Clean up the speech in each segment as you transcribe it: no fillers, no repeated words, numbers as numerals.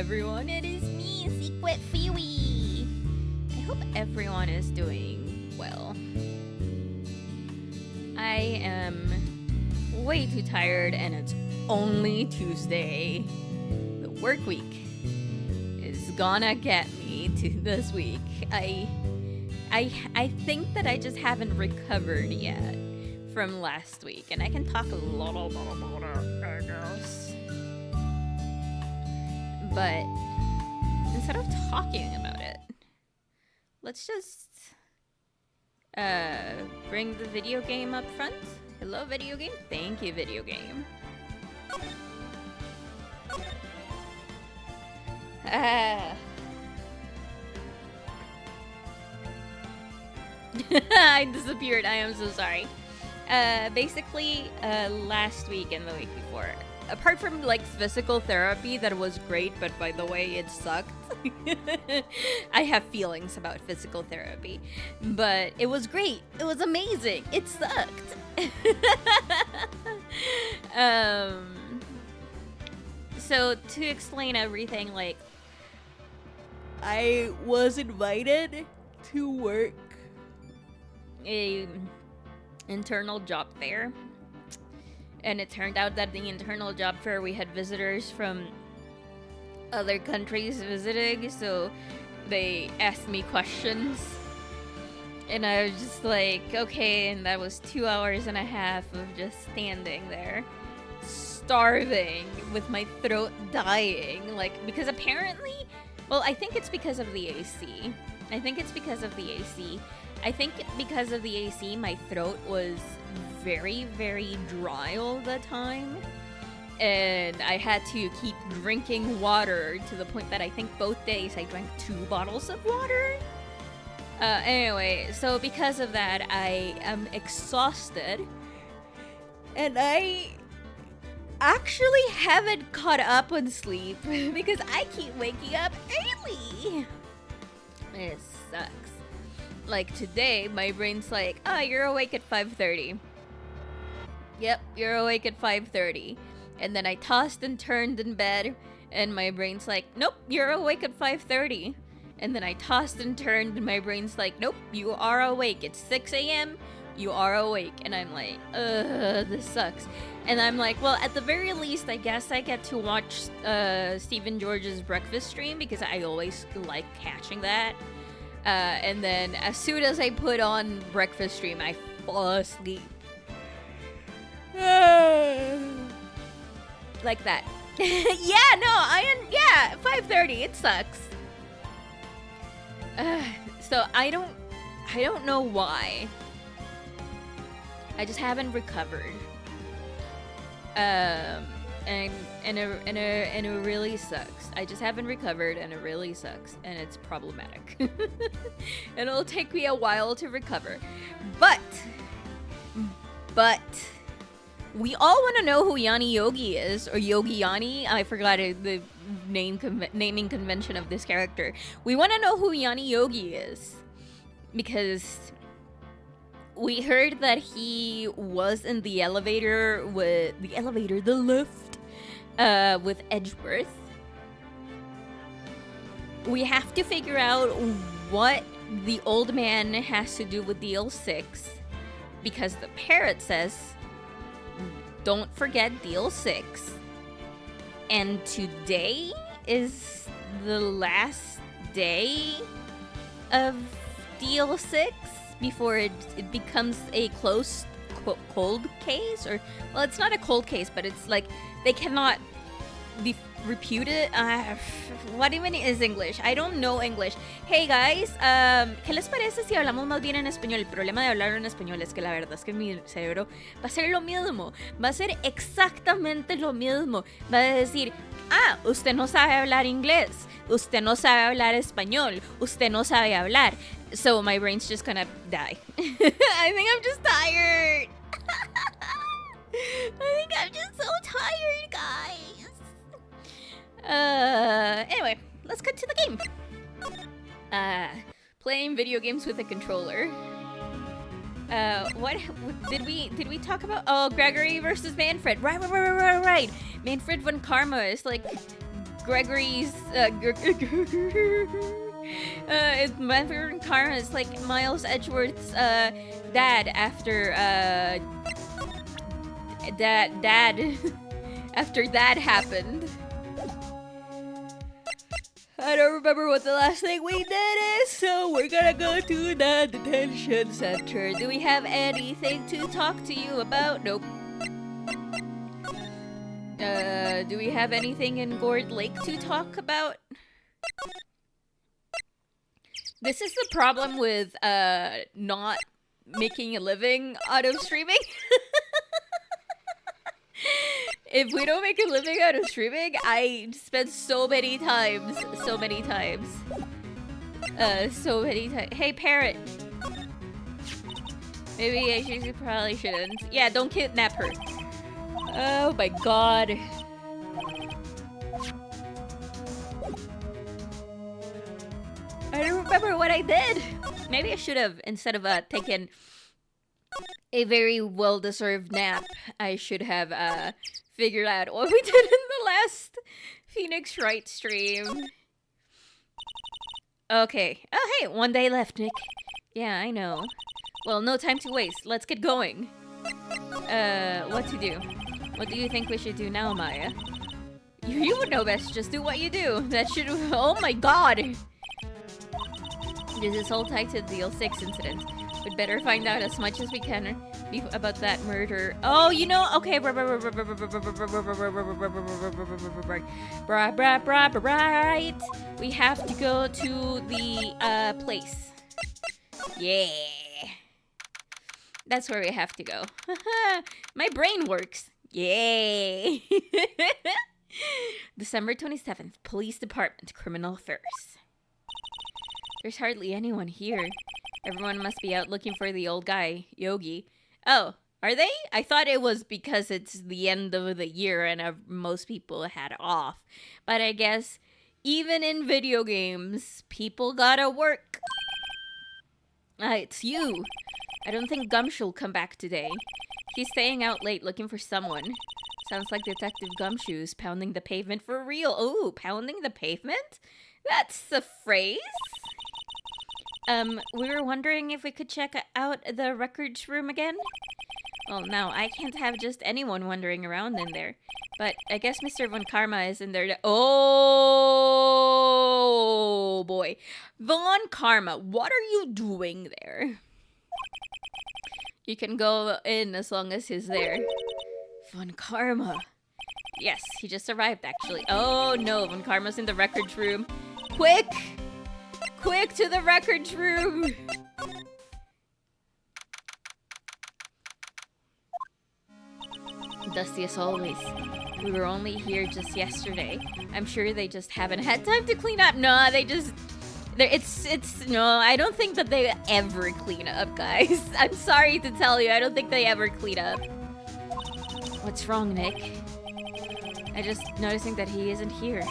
everyone, it is me, Secret Firi. I hope everyone is doing well. I am way too tired and it's only Tuesday. The work week is gonna get me to this week. I think that I just haven't recovered yet from last week, and I can talk a little bit about it, I guess. But instead of talking about it, let's just bring the video game up front. Hello, video game. Thank you, video game. I disappeared. I am so sorry. Basically, last week and the week before, apart from like physical therapy that was great, but by the way, it sucked. I have feelings about physical therapy, but it was great. It was amazing. It sucked. So to explain everything, like, I was invited to work a internal job fair, and it turned out that the internal job fair, we had visitors from other countries visiting, so they asked me questions, and I was just like, okay, and that was 2.5 hours of just standing there starving with my throat dying, like, because apparently, well, I think it's because of the AC. I think because of the AC, my throat was very, very dry all the time. And I had to keep drinking water to the point that I think both days I drank 2 bottles of water. Anyway, so because of that, I am exhausted. And I actually haven't caught up on sleep because I keep waking up early. It sucks. Like today, my brain's like, oh, you're awake at 5:30. Yep, you're awake at 5:30. And then I tossed and turned in bed, and my brain's like, nope, you're awake at 5:30. And then I tossed and turned, and my brain's like, nope, you are awake. It's 6 a.m., you are awake. And I'm like, this sucks. And I'm like, well, at the very least, I guess I get to watch Stephen George's breakfast stream, because I always like catching that. And then as soon as I put on breakfast stream, I fall asleep. Like that. Yeah, no, 5:30, it sucks. So I don't know why. I just haven't recovered. And it really sucks. I just haven't recovered, and it really sucks, and it's problematic. And it'll take me a while to recover. But we all want to know who Yanni Yogi is, or Yogi Yanni. I forgot the naming convention of this character. We want to know who Yanni Yogi is, because we heard that he was in the lift with Edgeworth. We have to figure out what the old man has to do with DL6, because the parrot says, don't forget DL6. And today is the last day of DL6 before it becomes a closed cold case, or, well, it's not a cold case, but it's like they cannot be reputed. What even is English? I don't know English. Hey guys, ¿qué les parece si hablamos más bien en español? El problema de hablar en español es que la verdad es que mi cerebro va a ser lo mismo, va a ser exactamente lo mismo. Va a decir, usted no sabe hablar inglés, usted no sabe hablar español, usted no sabe hablar. So my brain's just gonna die. I think I'm just tired. I think I'm just so tired, guys. Anyway, let's cut to the game. Playing video games with a controller. What did we talk about? Oh, Gregory versus Manfred. Right. Manfred von Karma is like Gregory's it's Manfred Karma is like Miles Edgeworth's dad after dad after that happened. I don't remember what the last thing we did is, so we're gonna go to the detention center. Do we have anything to talk to you about? Nope. Do we have anything in Gourd Lake to talk about? This is the problem with not making a living out of streaming. If we don't make a living out of streaming, I spend so many times. Hey, parrot. Maybe I probably shouldn't. Yeah, don't kidnap her. Oh my god. I don't remember what I did. Maybe I should have, instead of taken a very well-deserved nap, I should have figured out what we did in the last Phoenix Wright stream. Okay. Oh, hey, 1 day left, Nick. Yeah, I know. Well, no time to waste. Let's get going. What to do? What do you think we should do now, Maya? You would know best. Just do what you do. That should... Oh my god! This is all tied to the DL6 incident. We'd better find out as much as we can about that murder. Oh, you know, okay. Right. We have to go to the place. Yeah. That's where we have to go. My brain works. Yay. December 27th, Police Department, Criminal Affairs. There's hardly anyone here. Everyone must be out looking for the old guy, Yogi. Oh, are they? I thought it was because it's the end of the year and most people had off. But I guess even in video games, people gotta work. It's you. I don't think Gumshoe'll come back today. He's staying out late looking for someone. Sounds like Detective Gumshoe's pounding the pavement for real. Ooh, pounding the pavement? That's the phrase? We were wondering if we could check out the records room again? Well, now, I can't have just anyone wandering around in there. But I guess Mr. Von Karma is in there. Oh, boy. Von Karma, what are you doing there? You can go in as long as he's there. Von Karma. Yes, he just arrived, actually. Oh, no, Von Karma's in the records room. Quick! Quick to the records room! Dusty as always. We were only here just yesterday. I'm sure they just haven't had time to clean up. No, they just... no, I don't think that they ever clean up, guys. I'm sorry to tell you, I don't think they ever clean up. What's wrong, Nick? I just noticing that he isn't here.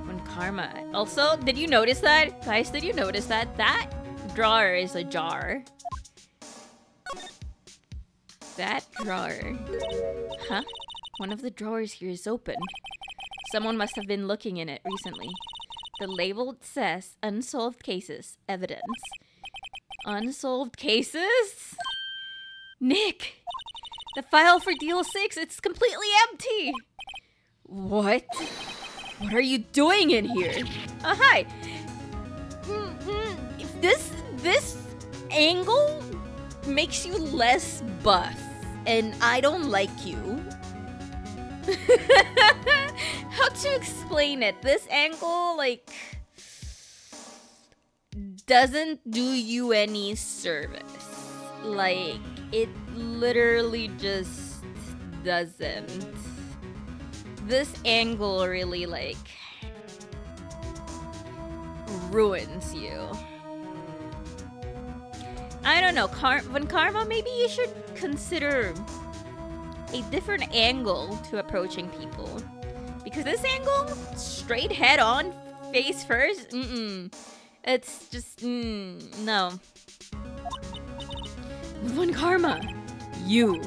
Von Karma. Also, did you notice that? Guys, did you notice that? That drawer is ajar. That drawer. Huh? One of the drawers here is open. Someone must have been looking in it recently. The label says unsolved cases, evidence. Unsolved cases? Nick! The file for Deal 6, it's completely empty! What? What are you doing in here? Oh, hi! If this angle makes you less buff, and I don't like you. How to explain it? This angle, like, doesn't do you any service. Like, it literally just doesn't. This angle really, like, ruins you. I don't know, Von Karma, maybe you should consider a different angle to approaching people. Because this angle, straight head on, face first, it's just, no. Von Karma, you.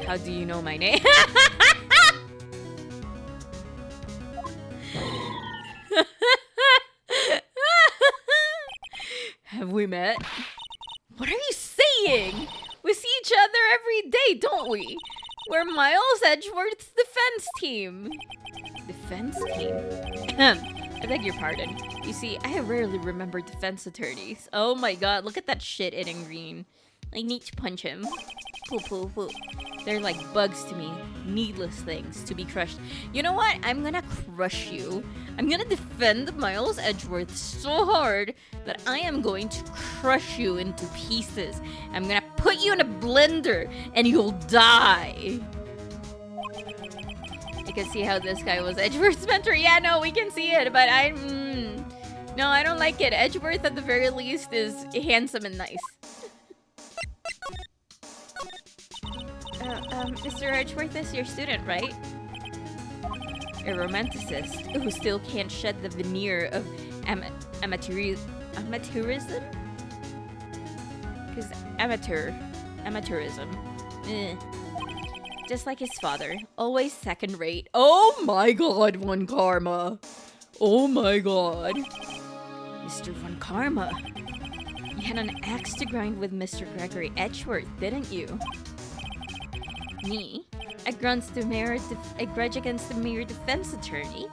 How do you know my name? What are you saying? We see each other every day, don't we? We're Miles Edgeworth's defense team. Defense team? I beg your pardon. You see, I rarely remember defense attorneys. Oh my god, look at that shit in green. I need to punch him. Poo poo poo. They're like bugs to me. Needless things to be crushed. You know what? I'm gonna crush you. I'm gonna defend Miles Edgeworth so hard that I am going to crush you into pieces. I'm gonna put you in a blender and you'll die. I can see how this guy was Edgeworth's mentor. Yeah, no, we can see it, but no, I don't like it. Edgeworth, at the very least, is handsome and nice. Mr. Edgeworth is your student, right? A romanticist who still can't shed the veneer of amateurism? Because amateurism. Just like his father, always second rate. Oh my god, Von Karma. Oh my god. Mr. Von Karma. You had an axe to grind with Mr. Gregory Edgeworth, didn't you? Me? A grudge against the mere defense attorney?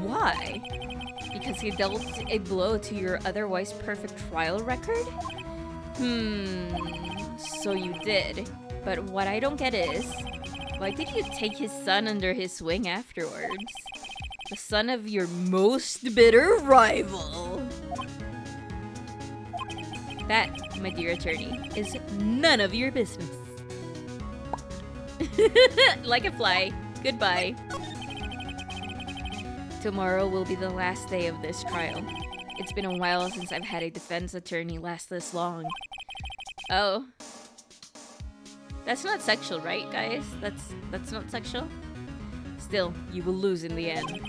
Why? Because he dealt a blow to your otherwise perfect trial record? So you did. But what I don't get is, why did you take his son under his wing afterwards? The son of your most bitter rival. That, my dear attorney, is none of your business. Like a fly. Goodbye. Tomorrow will be the last day of this trial. It's been a while since I've had a defense attorney last this long. Oh. That's not sexual, right, guys? That's not sexual? Still, you will lose in the end.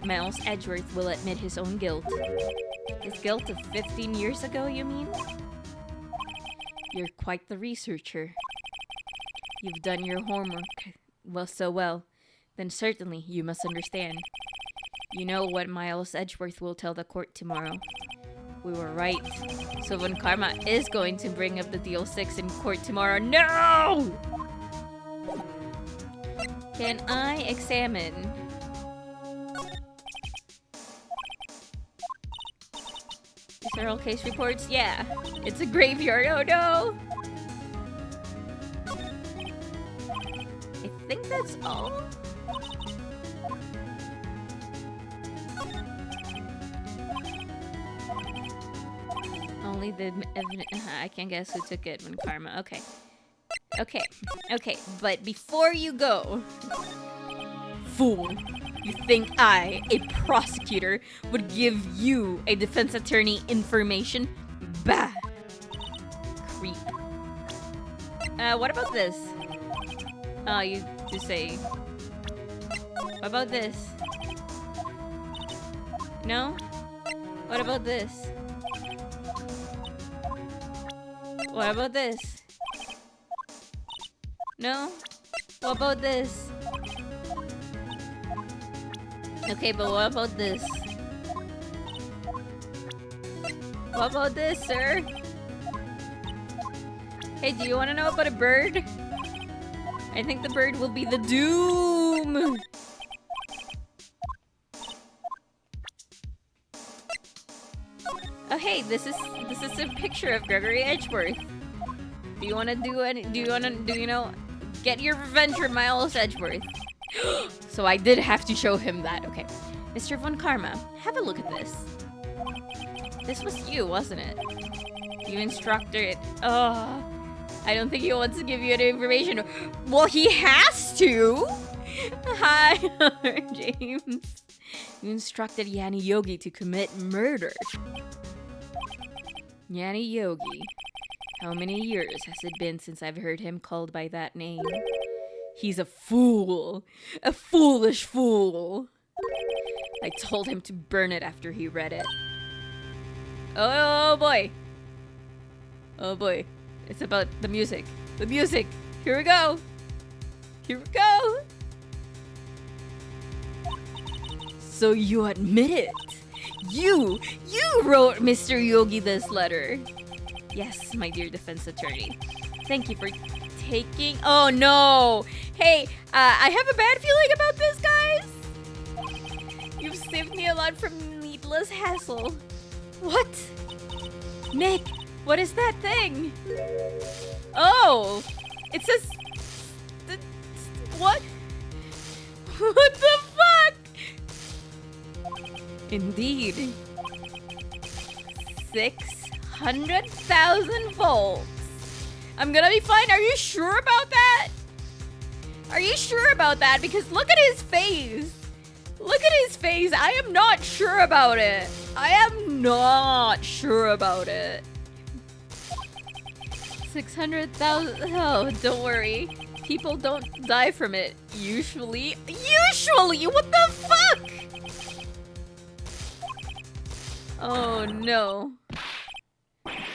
Miles Edgeworth will admit his own guilt. His guilt of 15 years ago, you mean? You're quite the researcher. You've done your homework so well. Then certainly you must understand. You know what Miles Edgeworth will tell the court tomorrow. We were right. So Von Karma is going to bring up the DL6 in court tomorrow. No! Can I examine? Is there all case reports? Yeah. It's a graveyard. Oh no! I think that's all. Only the I can guess who took it when Karma. Okay. But before you go, fool, you think I, a prosecutor, would give you, a defense attorney, information? Bah! Creep. What about this? Oh, you say. What about this? No? What about this? What about this? No? What about this? Okay, but what about this? What about this, sir? Hey, do you want to know about a bird? I think the bird will be the doom! Oh hey, this is a picture of Gregory Edgeworth. Do you wanna get your revenge for Miles Edgeworth? So I did have to show him that. Okay. Mr. Von Karma, have a look at this. This was you, wasn't it? You instructed. Oh, I don't think he wants to give you any information. Well, he has to! Hi, James. You instructed Yanni Yogi to commit murder. Yanni Yogi. How many years has it been since I've heard him called by that name? He's a fool. A foolish fool. I told him to burn it after he read it. Oh boy. Oh boy. It's about the music. The music. Here we go. Here we go. So you admit it. You wrote Mr. Yogi this letter. Yes, my dear defense attorney. Thank you for taking... Oh, no! Hey, I have a bad feeling about this, guys! You've saved me a lot from needless hassle. What? Nick, what is that thing? Oh! It says... What? What the fuck? Indeed. 600,000 volts. I'm gonna be fine. Are you sure about that? Are you sure about that? Because look at his face. Look at his face. I am not sure about it. I am not sure about it. 600,000. Oh, don't worry. People don't die from it. Usually. Usually? What the fuck? Oh, no.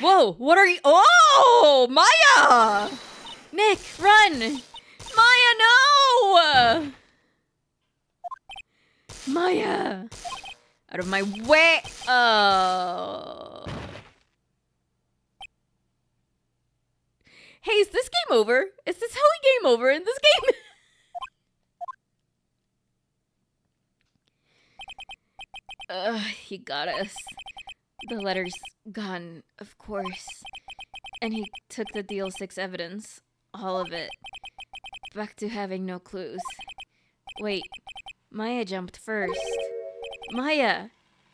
Whoa, what are you? Oh, Maya! Nick, run! Maya, no! Maya! Out of my way! Oh. Hey, is this game over? Is this how we game over in this game? He got us. The letter's gone, of course. And he took the Deal 6 evidence. All of it. Back to having no clues. Wait, Maya jumped first. Maya!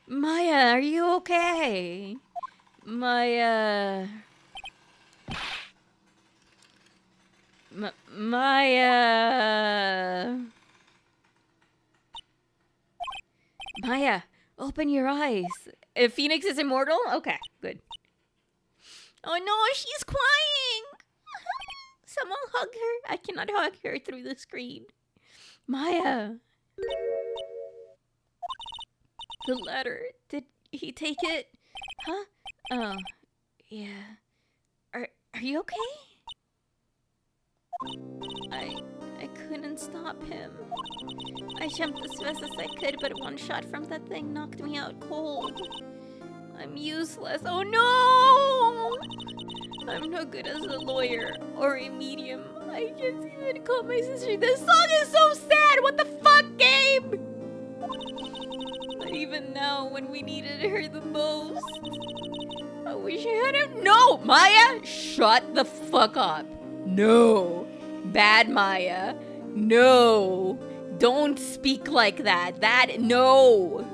Maya, are you okay? Maya... Maya... Maya, open your eyes. If Phoenix is immortal? Okay, good. Oh no, she's crying! Someone hug her. I cannot hug her through the screen. Maya. The letter. Did he take it? Huh? Oh, yeah. Are you okay? I couldn't stop him. I jumped as fast as I could, but one shot from that thing knocked me out cold. I'm useless. Oh no! I'm no good as a lawyer or a medium. I can't even call my sister. This song is so sad! What the fuck, Gabe? But even now, when we needed her the most, I wish I had him. No! Maya, shut the fuck up. No. Bad Maya. No. Don't speak like that. No.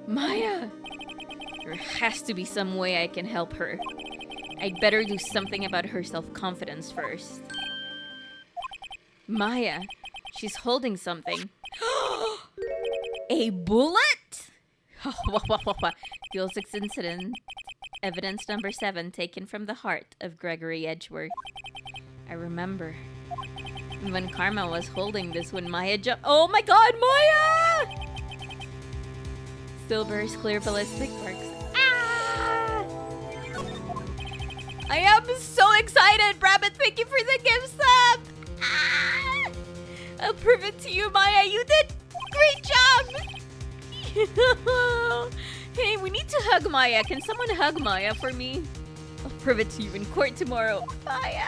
Maya. There has to be some way I can help her. I'd better do something about her self-confidence first. Maya. She's holding something. A bullet? Deal 6 incident. Evidence number 7 taken from the heart of Gregory Edgeworth. I remember. When Karma was holding this when Maya jumped. Oh my god, Maya! Silver's clear ballistic sparks. Ah! I am so excited, Rabbit. Thank you for the gift sub. Ah! I'll prove it to you, Maya. You did great job. Hey, we need to hug Maya. Can someone hug Maya for me? I'll prove it to you in court tomorrow. Maya!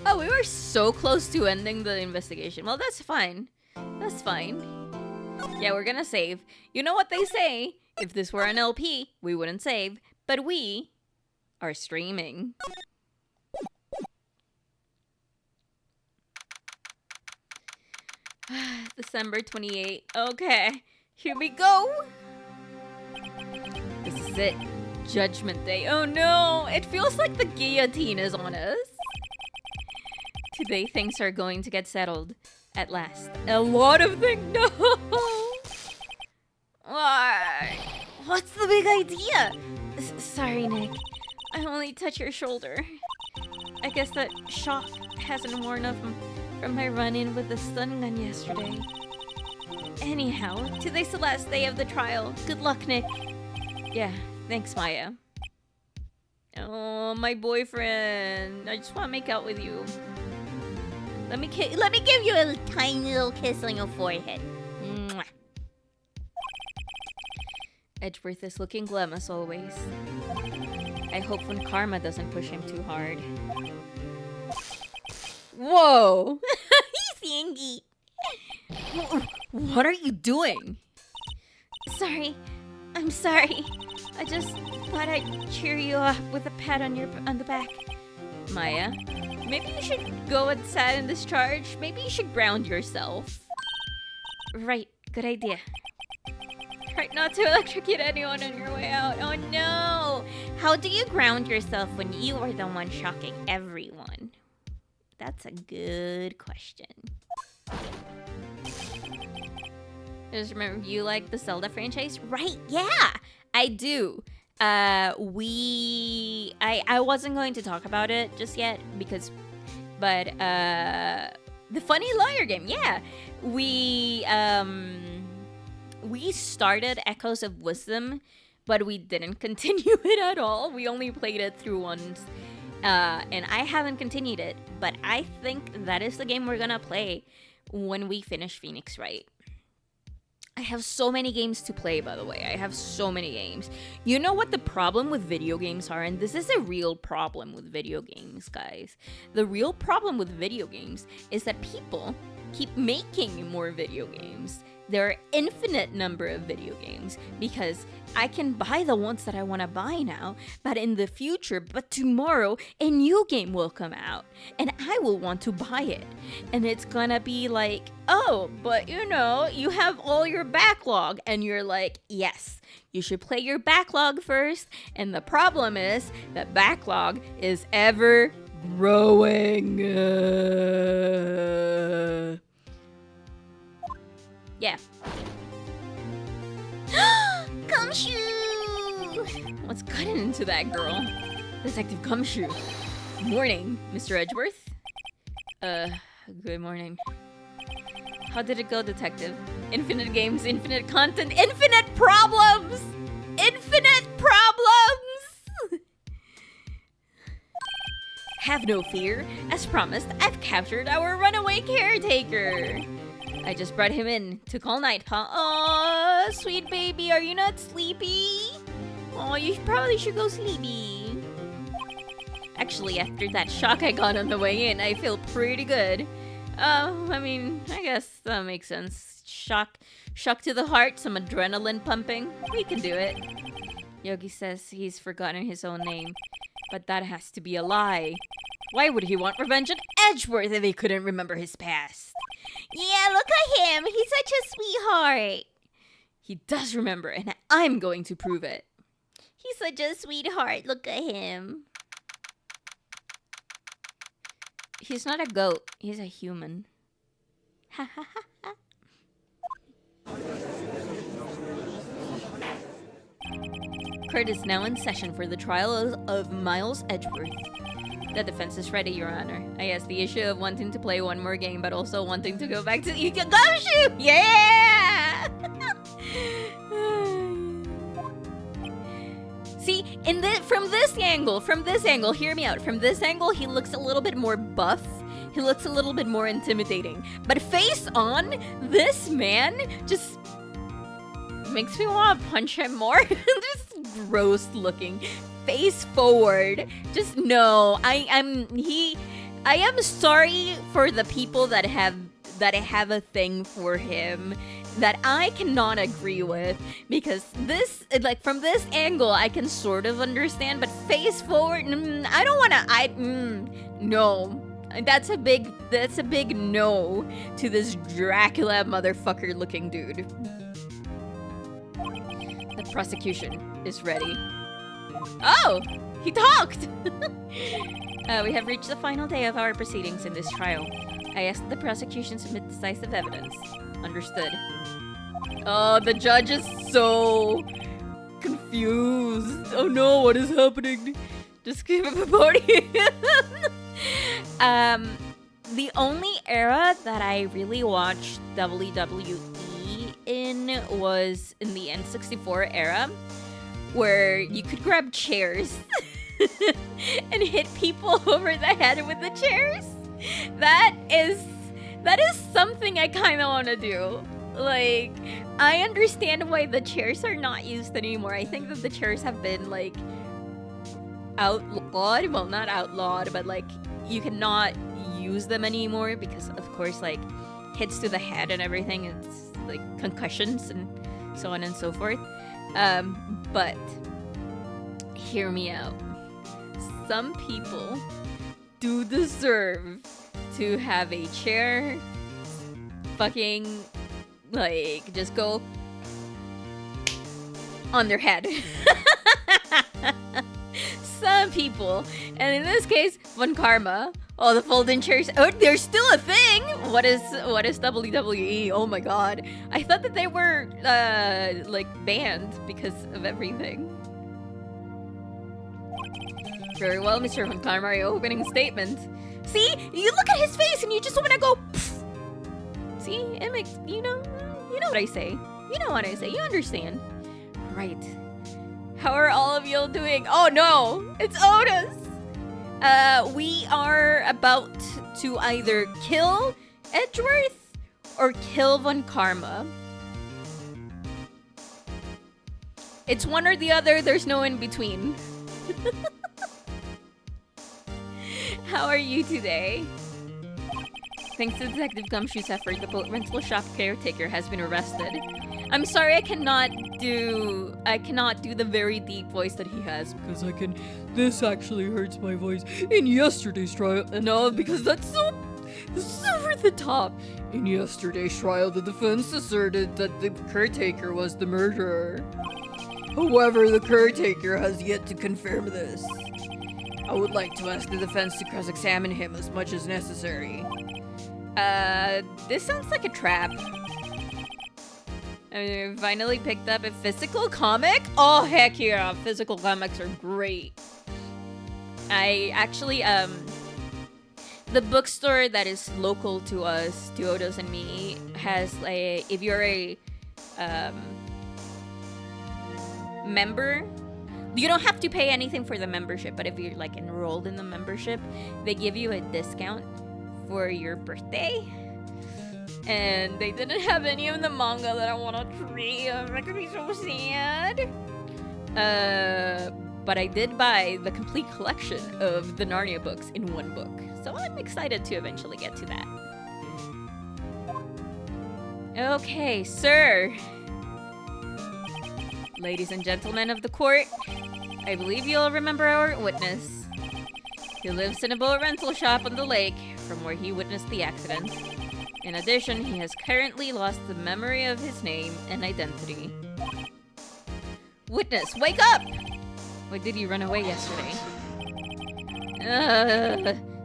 Oh, we were so close to ending the investigation. Well, that's fine. That's fine. Yeah, we're gonna save. You know what they say? If this were an LP, we wouldn't save. But we are streaming. December 28th. Okay, here we go. This is it. Judgment Day. Oh no, it feels like the guillotine is on us. Today things are going to get settled. At last. A lot of things. No! Why? What's the big idea? Sorry, Nick. I only touched your shoulder. I guess that shock hasn't worn off from my run-in with the stun gun yesterday. Anyhow, today's the last day of the trial. Good luck, Nick. Yeah, thanks, Maya. Oh, my boyfriend. I just want to make out with you. Let me give you a tiny little kiss on your forehead. Mwah. Edgeworth is looking glum as always. I hope when karma doesn't push him too hard. Whoa! He's Yangi! What are you doing? Sorry. I'm sorry. I just thought I'd cheer you up with a pat on the back. Maya, maybe you should go and sat in this charge. Maybe you should ground yourself. Right, good idea. Try not to electrocute anyone on your way out. Oh no! How do you ground yourself when you are the one shocking everyone? That's a good question. Just remember, you like the Zelda franchise? Right, yeah! I do. I wasn't going to talk about it just yet but the funny lawyer game, yeah. We started Echoes of Wisdom, but we didn't continue it at all. We only played it through once, and I haven't continued it, but I think that is the game we're gonna play when we finish Phoenix Wright. I have so many games to play, by the way. I have so many games. You know what the problem with video games are? And this is a real problem with video games, guys. The real problem with video games is that people keep making more video games. There are infinite number of video games because I can buy the ones that I want to buy now, but in the future, but tomorrow, a new game will come out and I will want to buy it. And it's gonna be like, oh, but you know, you have all your backlog, and you're like, yes, you should play your backlog first. And the problem is that backlog is ever growing. Yeah. Gumshoe! What's gotten into that girl? Detective Gumshoe. Morning, Mr. Edgeworth. Good morning. How did it go, Detective? Infinite games, infinite content, infinite problems! Infinite problems! Have no fear. As promised, I've captured our runaway caretaker. I just brought him in to call night, huh? Aw, sweet baby, are you not sleepy? Oh, you probably should go sleepy. Actually, after that shock I got on the way in, I feel pretty good. I mean, I guess that makes sense. Shock to the heart, some adrenaline pumping. We can do it. Yogi says he's forgotten his own name, but that has to be a lie. Why would he want revenge on Edgeworth if he couldn't remember his past? Yeah, look at him. He's such a sweetheart. He does remember, and I'm going to prove it. He's such a sweetheart. Look at him. He's not a goat. He's a human. Ha ha ha ha. Court is now in session for the trial of Miles Edgeworth. The defense is ready, Your Honor. I asked the issue of wanting to play one more game, but also wanting to go back to the Gumshoe! Yeah! See, from this angle, hear me out. From this angle, he looks a little bit more buff. He looks a little bit more intimidating. But face on, this man just makes me want to punch him more. Just gross looking. Face forward. Just no. I am sorry for the people that have a thing for him that I cannot agree with, because this, like, from this angle I can sort of understand, but face forward, I don't want to. No. That's a big no to this Dracula motherfucker looking dude. The prosecution is ready. Oh, he talked! We have reached the final day of our proceedings in this trial. I ask that the prosecution submit decisive evidence. Understood. Oh, the judge is so confused. Oh no, what is happening? Just give him a podium. The only era that I really watched WWE in was in the N64 era, where you could grab chairs and hit people over the head with the chairs. That is something I kind of want to do. Like, I understand why the chairs are not used anymore. I think that the chairs have been, like, outlawed. Well, not outlawed, but, like, you cannot use them anymore because, of course, like, hits to the head and everything. It's, like, concussions and so on and so forth. But hear me out. Some people do deserve to have a chair fucking, like, just go on their head. Some people, and in this case, Von Karma. Oh, the folding chairs. Oh, there's still a thing. What is WWE? Oh my god. I thought that they were like banned because of everything. Very well, Mr. Von Karma, your opening statement. See, you look at his face and you just want to go. Pfft. See, it makes you know what I say. You know what I say. You understand, right? How are all of y'all doing? Oh no, it's Otis. We are about to either kill Edgeworth or kill Von Karma. It's one or the other, there's no in between. How are you today? Thanks to Detective Gumshoe's effort, the boat rental shop caretaker has been arrested. I'm sorry I cannot do the very deep voice that he has because this actually hurts my voice. In yesterday's trial, no, because that's so over the top. In yesterday's trial, the defense asserted that the caretaker was the murderer. However, the caretaker has yet to confirm this. I would like to ask the defense to cross-examine him as much as necessary. This sounds like a trap. I finally picked up a physical comic? Oh, heck yeah, physical comics are great. I actually, the bookstore that is local to us, to Odos and me, has if you're a, member, you don't have to pay anything for the membership, but if you're, like, enrolled in the membership, they give you a discount for your birthday. And they didn't have any of the manga that I want to read. I'm gonna be so sad. But I did buy the complete collection of the Narnia books in one book. So I'm excited to eventually get to that. Okay, sir. Ladies and gentlemen of the court, I believe you'll remember our witness. He lives in a boat rental shop on the lake from where he witnessed the accident. In addition, he has currently lost the memory of his name and identity. Witness, wake up! Why did you run away yesterday?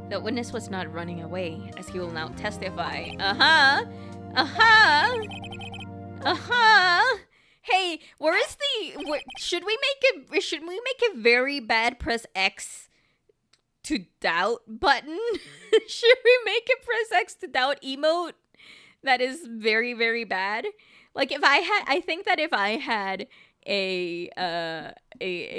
The witness was not running away, as he will now testify. Hey, should we make a very bad press X to doubt button? Should we make a press X to doubt emote? That is very, very bad. Like, I think that if I had a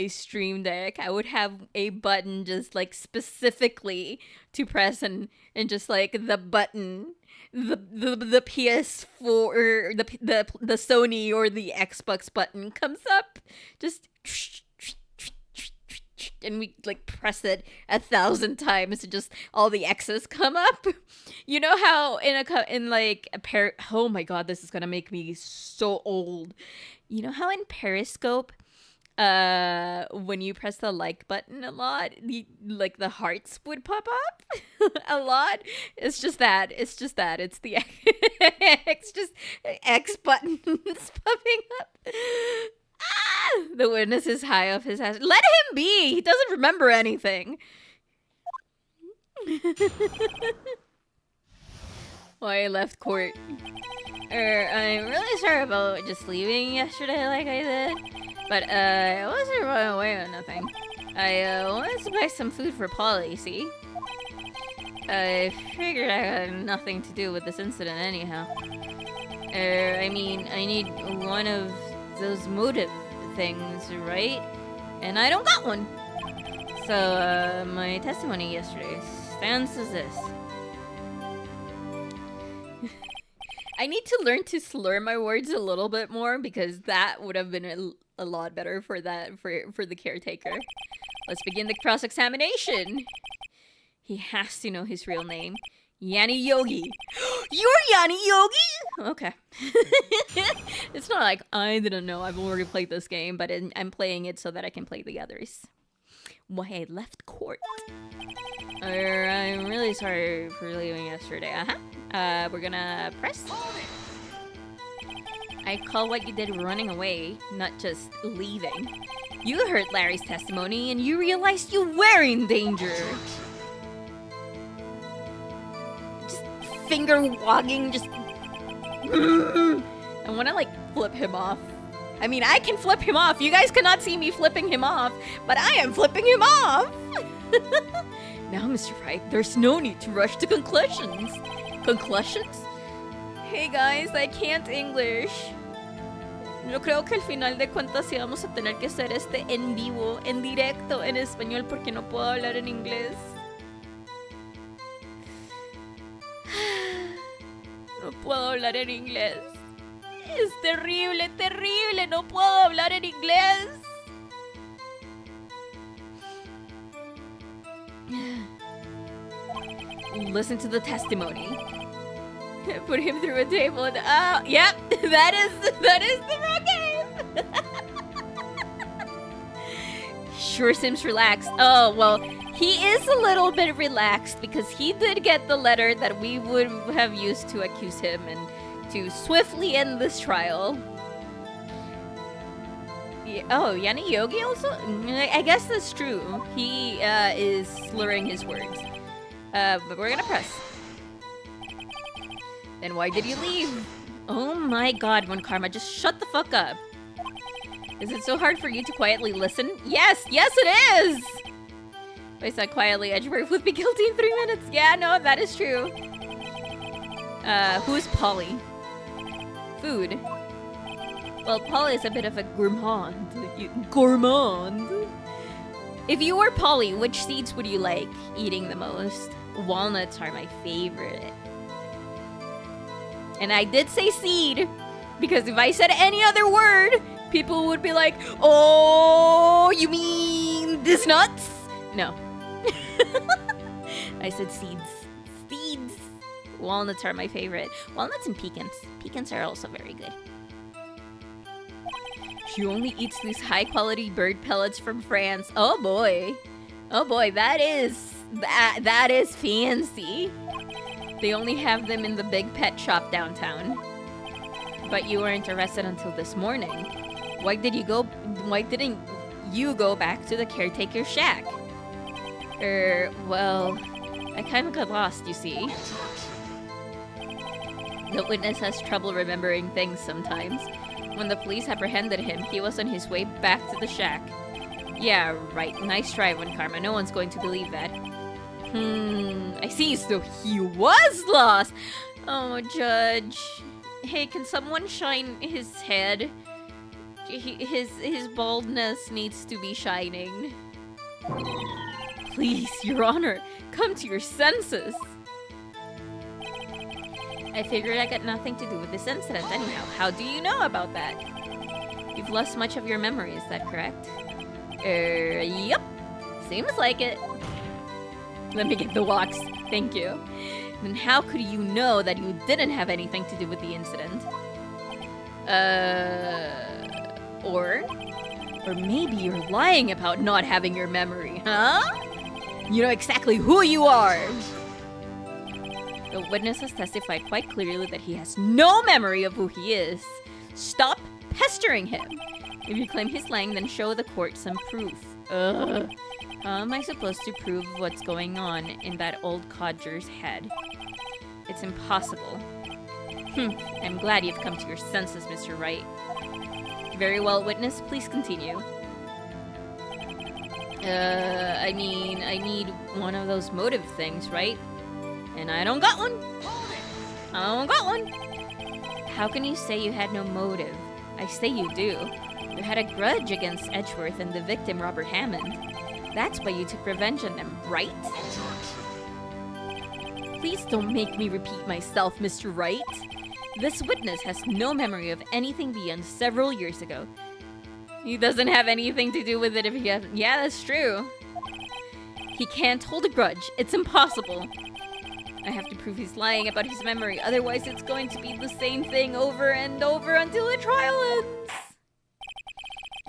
stream deck, I would have a button just, like, specifically to press and just, like, the button, the PS4 or the Sony or the Xbox button comes up, just and we, like, press it 1,000 times and just all the X's come up. You know how oh my god, this is gonna make me so old. You know how in Periscope, when you press the like button a lot, the hearts would pop up a lot? It's just that. It's the X, just X buttons popping up. Ah! The witness is high off his ass. Let him be! He doesn't remember anything. Why I left court. I'm really sorry about just leaving yesterday like I did. But, I wasn't running away or nothing. I, wanted to buy some food for Polly, see? I figured I had nothing to do with this incident anyhow. I mean, I need one of those motive things, right? And I don't got one. So, my testimony yesterday stands as this. I need to learn to slur my words a little bit more because that would have been a lot better for the caretaker. Let's begin the cross-examination. He has to know his real name. Yanni Yogi. You're Yanni Yogi? Okay. It's not like I didn't know. I've already played this game, but I'm playing it so that I can play the others. Why I left court. I'm really sorry for leaving yesterday. We're gonna press. I call what you did running away, not just leaving. You heard Larry's testimony and you realized you were in danger. Just finger wagging, just... I wanna like flip him off. I mean, I can flip him off. You guys cannot see me flipping him off, but I am flipping him off. Now, Mr. Wright, there's no need to rush to conclusions. Conclusions? Hey guys, I can't English. Yo creo que al final de cuentas sí vamos a tener que hacer este en vivo, en directo, en español, porque no puedo hablar en inglés. No puedo hablar en inglés. Es terrible, terrible, no puedo hablar en inglés. Listen to the testimony. Put him through a table and yep, that is the wrong game. Sure seems relaxed. Oh, well, he is a little bit relaxed because he did get the letter that we would have used to accuse him and to swiftly end this trial. Yeah, oh, Yanni Yogi also? I guess that's true. He is slurring his words. But we're gonna press. Then why did you leave? Oh my god, Von Karma, just shut the fuck up. Is it so hard for you to quietly listen? Yes, yes it is! I said quietly, Edgeworth would be guilty in 3 minutes. Yeah, no, that is true. Who's Polly? Food. Well, Polly is a bit of a gourmand. Gourmand? If you were Polly, which seeds would you like eating the most? Walnuts are my favorite. And I did say seed, because if I said any other word, people would be like, oh, you mean this nuts? No. I said seeds. Seeds. Walnuts are my favorite. Walnuts and pecans. Pecans are also very good. She only eats these high-quality bird pellets from France. Oh boy. Oh boy, that is fancy. They only have them in the big pet shop downtown. But you weren't arrested until this morning. Why didn't you go back to the caretaker's shack? Well, I kind of got lost, you see. The witness has trouble remembering things sometimes. When the police apprehended him, he was on his way back to the shack. Yeah, right. Nice try, Von Karma. No one's going to believe that. I see, so he was lost! Oh, Judge. Hey, can someone shine his head? His baldness needs to be shining. Please, Your Honor, come to your senses! I figured I got nothing to do with this incident anyhow. How do you know about that? You've lost much of your memory, is that correct? Yep. Seems like it. Let me get the walks. Thank you. Then how could you know that you didn't have anything to do with the incident? Or maybe you're lying about not having your memory, huh? You know exactly who you are! The witness has testified quite clearly that he has no memory of who he is. Stop pestering him! If you claim he's lying, then show the court some proof. Ugh. How am I supposed to prove what's going on in that old codger's head? It's impossible. I'm glad you've come to your senses, Mr. Wright. Very well, witness. Please continue. I mean, I need one of those motive things, right? And I don't got one. I don't got one. How can you say you had no motive? I say you do. You had a grudge against Edgeworth and the victim, Robert Hammond. That's why you took revenge on them, right? Please don't make me repeat myself, Mr. Wright. This witness has no memory of anything beyond several years ago. He doesn't have anything to do with it if he hasn't. Yeah, that's true. He can't hold a grudge. It's impossible. I have to prove he's lying about his memory. Otherwise, it's going to be the same thing over and over until the trial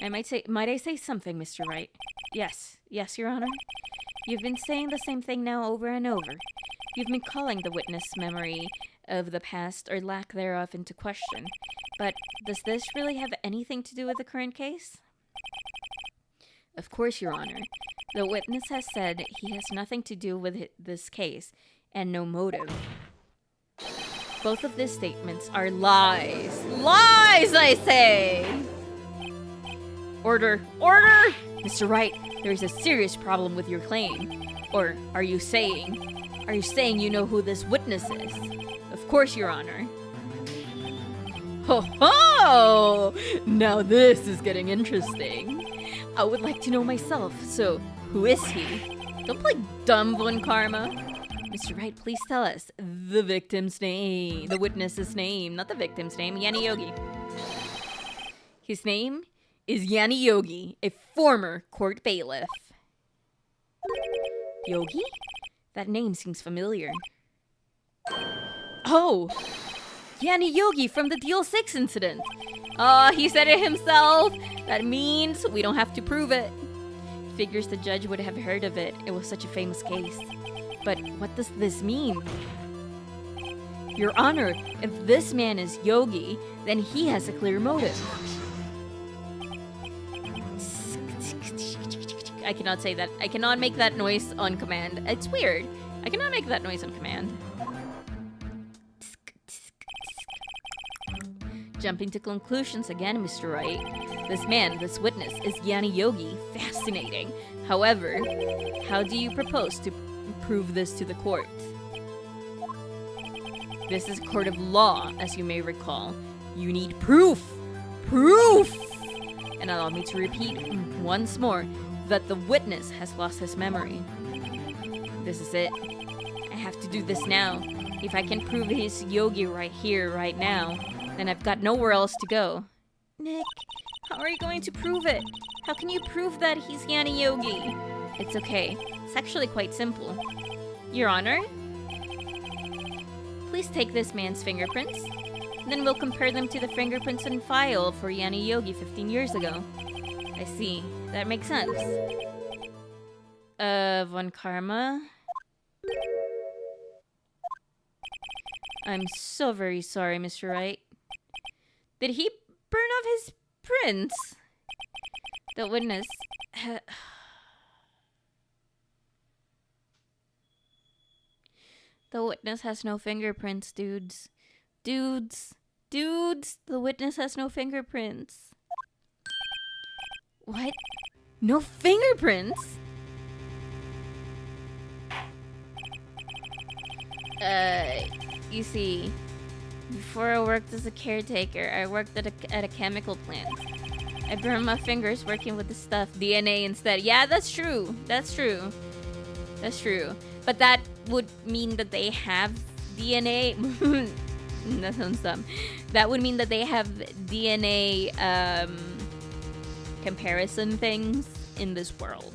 ends. Might I say something, Mr. Wright? Yes, Your Honor. You've been saying the same thing now over and over. You've been calling the witness' memory of the past or lack thereof into question. But does this really have anything to do with the current case? Of course, Your Honor. The witness has said he has nothing to do with this case and no motive. Both of these statements are lies. Lies, I say! Order! Order! Mr. Wright, there is a serious problem with your claim. Or are you saying you know who this witness is? Of course, Your Honor. Ho ho! Now this is getting interesting. I would like to know myself, so who is he? Don't play dumb, Von Karma. Mr. Wright, please tell us the victim's name. The witness's name, not the victim's name. Yanni Yogi. His name is Yanni Yogi, a former court bailiff. Yogi? That name seems familiar. Oh! Yanni Yogi from the Deal 6 incident. He said it himself. That means we don't have to prove it. Figures the judge would have heard of it. It was such a famous case. But what does this mean? Your Honor, if this man is Yogi, then he has a clear motive. I cannot say that. I cannot make that noise on command. It's weird. I cannot make that noise on command. Jumping to conclusions again, Mr. Wright. This witness, is Yanni Yogi. Fascinating. However, how do you propose to prove this to the court? This is a court of law, as you may recall. You need proof! Proof! And allow me to repeat once more that the witness has lost his memory. This is it. I have to do this now. If I can prove he's Yogi right here, right now, then I've got nowhere else to go. Nick, how are you going to prove it? How can you prove that he's Yanni Yogi? It's okay. It's actually quite simple. Your Honor, please take this man's fingerprints. Then we'll compare them to the fingerprints in file for Yanni Yogi 15 years ago. I see. That makes sense. Von Karma? I'm so very sorry, Mr. Wright. Did he burn off his prints? The witness... The witness has no fingerprints, dudes. Dudes! The witness has no fingerprints. What? No fingerprints? You see, before I worked as a caretaker, I worked at a chemical plant. I burned my fingers working with the stuff. DNA instead. Yeah, that's true. That's true. But that would mean that they have DNA. That sounds dumb. That would mean that they have DNA comparison things in this world.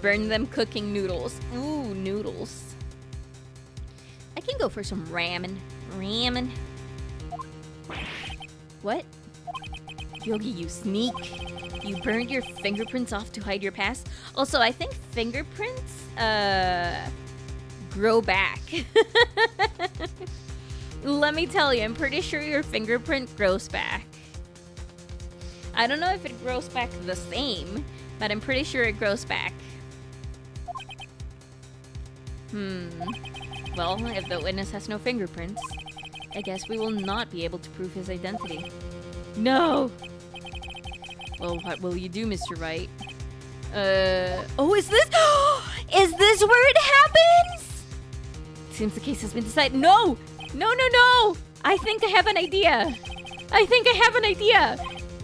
Burn them cooking noodles. Ooh, noodles. I can go for some ramen. Ramen. What? Yogi, you sneak. You burned your fingerprints off to hide your past? Also, I think fingerprints, grow back. Let me tell you, I'm pretty sure your fingerprint grows back. I don't know if it grows back the same, but I'm pretty sure it grows back. Well, if the witness has no fingerprints, I guess we will not be able to prove his identity. No! Well, what will you do, Mr. Wright? Oh, is this... Is this where it happens? Seems the case has been decided. No! No! I think I have an idea.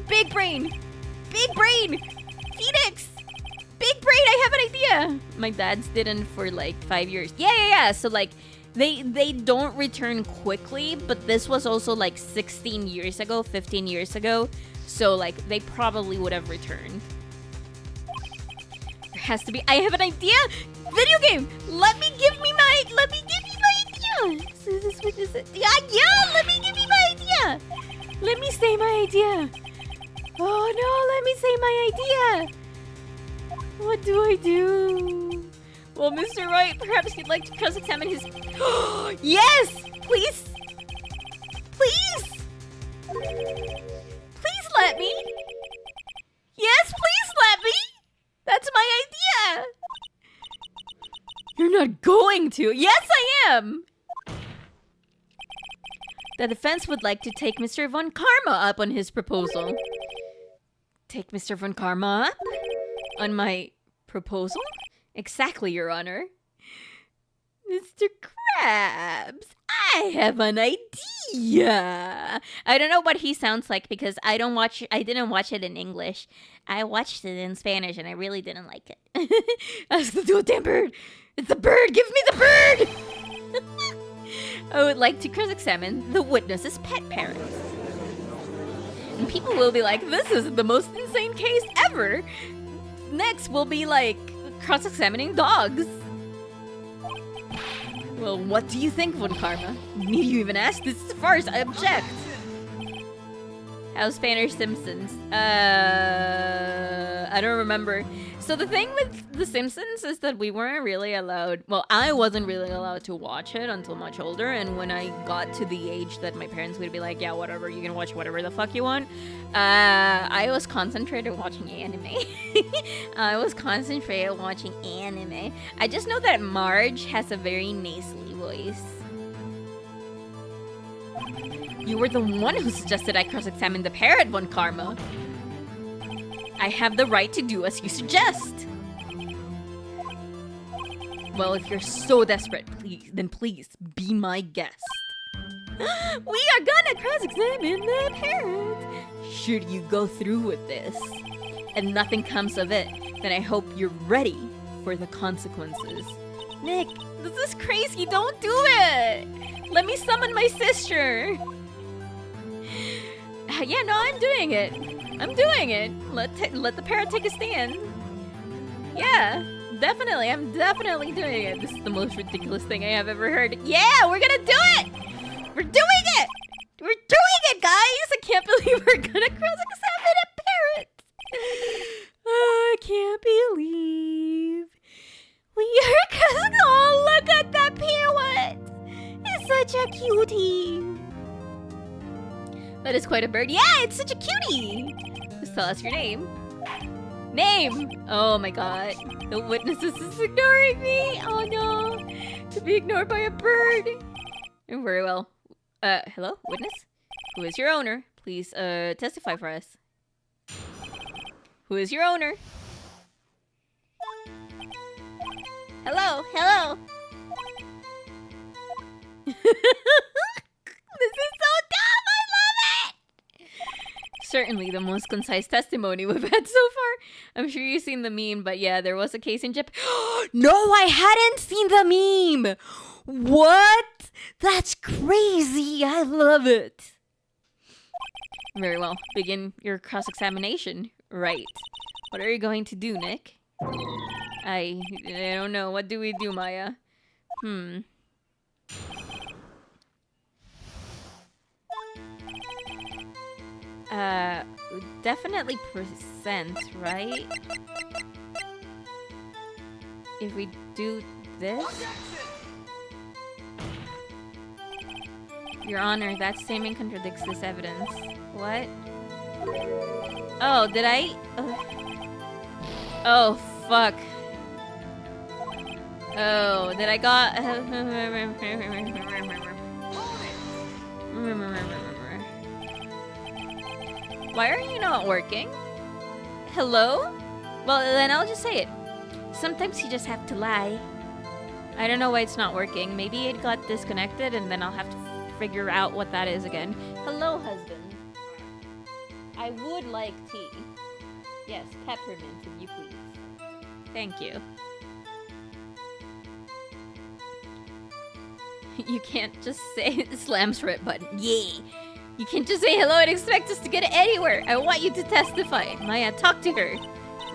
Big brain! Phoenix! Big brain, I have an idea! My dad's didn't for like 5 years. Yeah. So like, They don't return quickly, but this was also like 16 years ago, 15 years ago. So like they probably would have returned. There has to be. I have an idea. Video game. Let me give you my idea. So this witness. Yeah. Let me give you my idea. Let me say my idea. Oh no. Let me say my idea. What do I do? Well, Mr. Wright, perhaps you'd like to cross-examine his... Yes! Please! Please! Please let me! Yes, please let me! That's my idea! You're not going to! Yes, I am! The defense would like to take Mr. Von Karma up on his proposal. Take Mr. Von Karma up? On my proposal? Exactly, Your Honor. Mr. Krabs, I have an idea. I don't know what he sounds like because I didn't watch it in English. I watched it in Spanish and I really didn't like it. Ask the damn bird. It's the bird. Give me the bird. I would like to cross-examine the witness's pet parents. And people will be like, this is the most insane case ever. Next will be like cross-examining dogs. Well, what do you think, Von Karma? Need you even ask? This is a farce. I object. How's Spanish Simpsons? I don't remember. So the thing with The Simpsons is that we weren't really allowed... Well, I wasn't really allowed to watch it until much older. And when I got to the age that my parents would be like, yeah, whatever, you can watch whatever the fuck you want. I was concentrated watching anime. I just know that Marge has a very nasally voice. You were the one who suggested I cross-examine the parrot, Von Karma. I have the right to do as you suggest. Well, if you're so desperate, please be my guest. We are gonna cross-examine the parrot. Should you go through with this and nothing comes of it, then I hope you're ready for the consequences. Nick, this is crazy. Don't do it. Let me summon my sister. Yeah, no, I'm doing it. Let the parrot take a stand. Yeah, definitely. I'm definitely doing it. This is the most ridiculous thing I have ever heard. Yeah, we're gonna do it. We're doing it. We're doing it, guys. I can't believe we're gonna cross-examine a parrot. I can't believe we are crossing. Oh, look at that parrot. It's such a cutie. That is quite a bird. Yeah, it's such a cutie. Just tell us your name. Name! Oh my god. The witnesses is ignoring me. Oh no. To be ignored by a bird. Very well. Hello? Witness? Who is your owner? Please, testify for us. Who is your owner? Hello? Hello? This is so dumb! I love it! Certainly the most concise testimony we've had so far. I'm sure you've seen the meme, but yeah, there was a case in Japan. No, I hadn't seen the meme! What? That's crazy! I love it! Very well. Begin your cross-examination. Right. What are you going to do, Nick? I don't know. What do we do, Maya? Definitely percent, right? If we do this? Your Honor, that statement contradicts this evidence. What? Oh, did I? Oh, fuck. Oh, did I got... Why are you not working? Hello? Well, then I'll just say it. Sometimes you just have to lie. I don't know why it's not working. Maybe it got disconnected and then I'll have to figure out what that is again. Hello, husband. I would like tea. Yes, peppermint, if you please. Thank you. You can't just say slams red button. Yeah. You can't just say hello and expect us to get anywhere. I want you to testify. Maya, talk to her.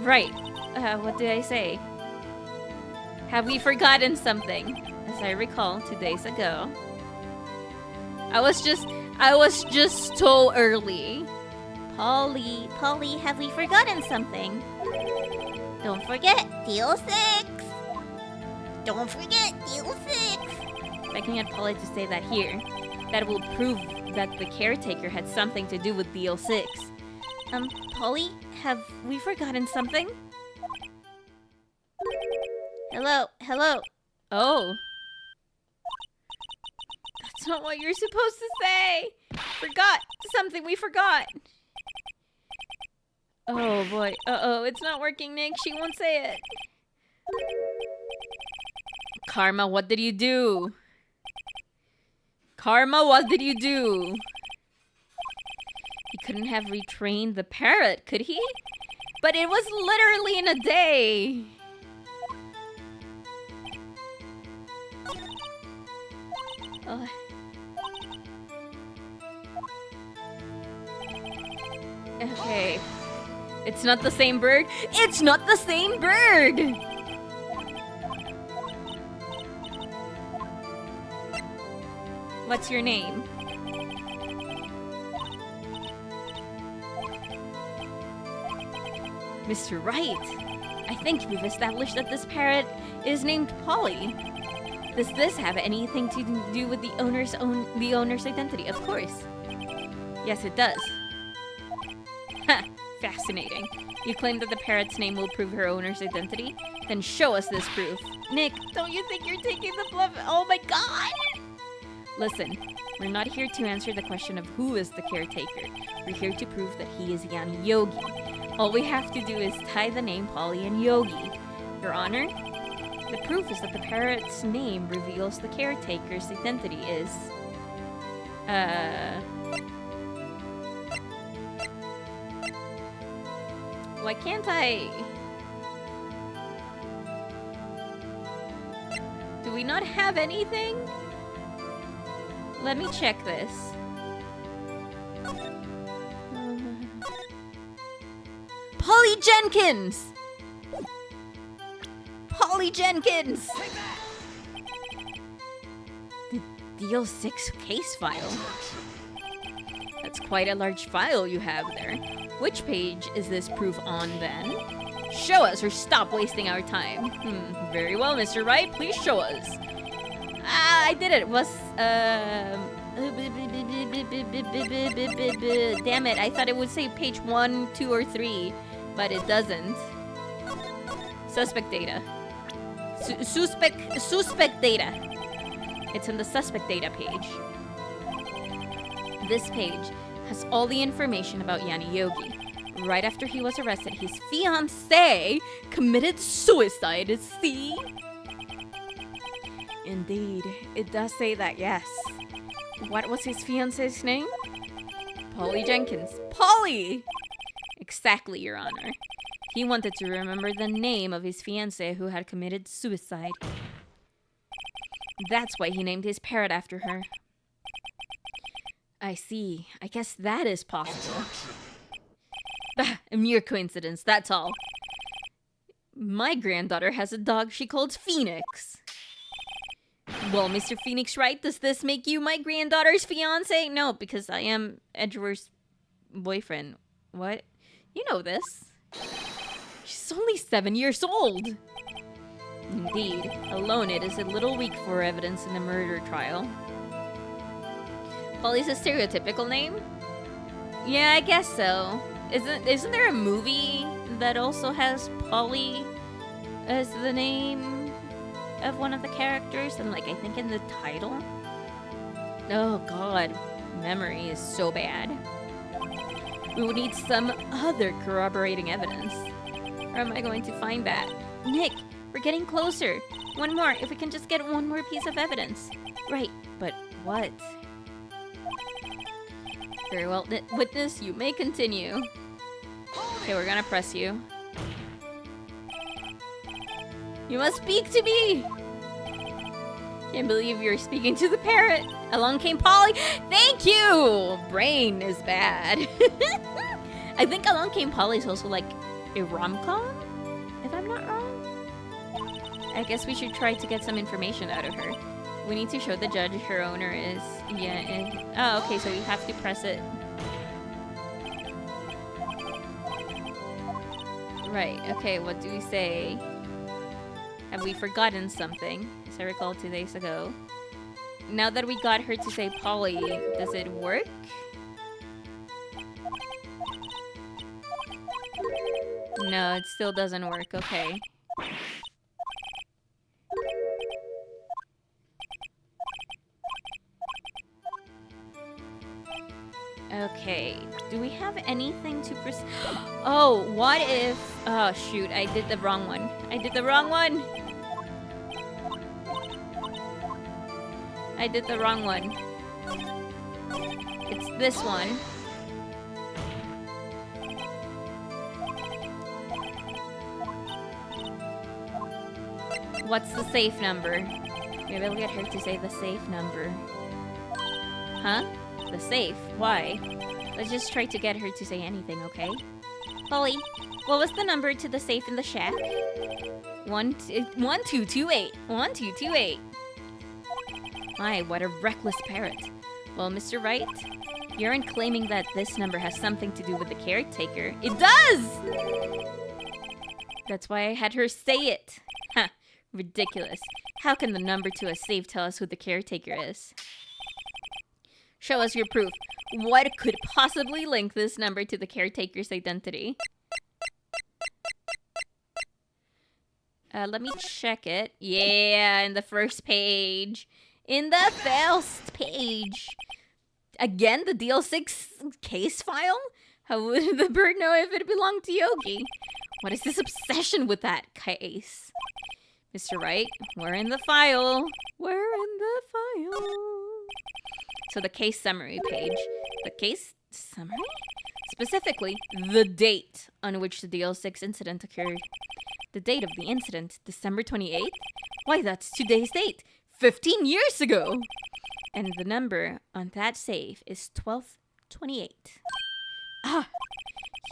Right. What did I say? Have we forgotten something? As I recall, 2 days ago. I was just so early. Polly, have we forgotten something? Don't forget, deal 6. Don't forget, deal 6. If I can get Polly to say that here, that will prove that the caretaker had something to do with deal 6. Polly, have we forgotten something? Hello. Oh. That's not what you're supposed to say. Forgot something, we forgot. Oh boy, it's not working, Nick. She won't say it. Karma, what did you do? Karma, what did you do? He couldn't have retrained the parrot, could he? But it was literally in a day. Oh. Okay. It's not the same bird. It's not the same bird! What's your name? Mr. Wright. I think we've established that this parrot is named Polly. Does this have anything to do with the owner's identity? Of course. Yes, it does. Ha! Fascinating. You claim that the parrot's name will prove her owner's identity? Then show us this proof. Nick, don't you think you're taking the bluff? Oh my god! Listen, we're not here to answer the question of who is the caretaker. We're here to prove that he is Yanni Yogi. All we have to do is tie the name Polly and Yogi. Your Honor, the proof is that the parrot's name reveals the caretaker's identity is... Why can't I... Do we not have anything? Let me check this. Polly Jenkins! Polly Jenkins! The Deal 6 case file. That's quite a large file you have there. Which page is this proof on, then? Show us or stop wasting our time. Very well, Mr. Wright. Please show us. Ah, I did it. It was, damn it. I thought it would say page 1, 2, or 3, but it doesn't. Suspect data. Suspect data. It's in the suspect data page. This page has all the information about Yanni Yogi. Right after he was arrested, his fiancée committed suicide, see? Indeed, it does say that, yes. What was his fiancée's name? Polly Jenkins. Polly! Exactly, Your Honor. He wanted to remember the name of his fiancée who had committed suicide. That's why he named his parrot after her. I see. I guess that is possible. A mere coincidence, that's all. My granddaughter has a dog she calls Phoenix. Well, Mr. Phoenix Wright, does this make you my granddaughter's fiancé? No, because I am Edgeworth's boyfriend. What? You know this. She's only 7 years old. Indeed. Alone, it is a little weak for evidence in a murder trial. Polly's a stereotypical name? Yeah, I guess so. Isn't there a movie that also has Polly as the name of one of the characters? And like, I think in the title? Oh god, memory is so bad. We would need some other corroborating evidence. Where am I going to find that? Nick, we're getting closer. One more, if we can just get one more piece of evidence. Right, but what? Very well, witness, you may continue. Okay, we're gonna press you. You must speak to me! Can't believe you're speaking to the parrot. Along came Polly. Thank you! Brain is bad. I think Along Came Polly is also like a rom-com, if I'm not wrong. I guess we should try to get some information out of her. We need to show the judge her owner is... Oh, okay, so you have to press it. Right, okay, what do we say? Have we forgotten something? As I recall 2 days ago. Now that we got her to say Polly, does it work? No, it still doesn't work. Okay. Okay. Do we have anything to Oh, what if... Oh, shoot. I did the wrong one. I did the wrong one! I did the wrong one. It's this one. What's the safe number? Maybe I'll get her to say the safe number. Huh? The safe? Why? Let's just try to get her to say anything, okay? Polly, what was the number to the safe in the shack? 1228. 1228. My, what a reckless parrot. Well, Mr. Wright, you aren't claiming that this number has something to do with the caretaker. It does! That's why I had her say it. Huh. Ridiculous. How can the number to a safe tell us who the caretaker is? Show us your proof. What could possibly link this number to the caretaker's identity? Let me check it. Yeah, in the first page. In the first page. Again, the DL6 case file? How would the bird know if it belonged to Yogi? What is this obsession with that case? Mr. Wright, we're in the file. We're in the file. So the case summary page. The case summary? Specifically, the date on which the DL6 incident occurred. The date of the incident, December 28th? Why, that's today's date. 15 years ago! And the number on that safe is 1228. Ah!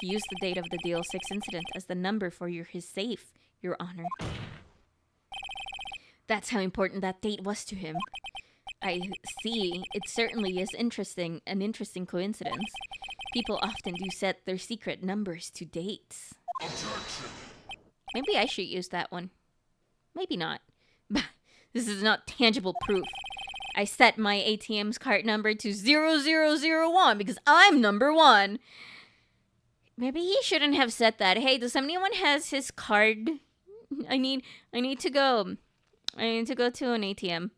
He used the date of the DL6 incident as the number for his safe, Your Honor. That's how important that date was to him. I see. It certainly is an interesting coincidence. People often do set their secret numbers to dates. Objection. Maybe I should use that one. Maybe not. This is not tangible proof. I set my ATM's card number to 0001 because I'm number 1. Maybe he shouldn't have said that. Hey, does anyone has his card? I need to go. I need to go to an ATM.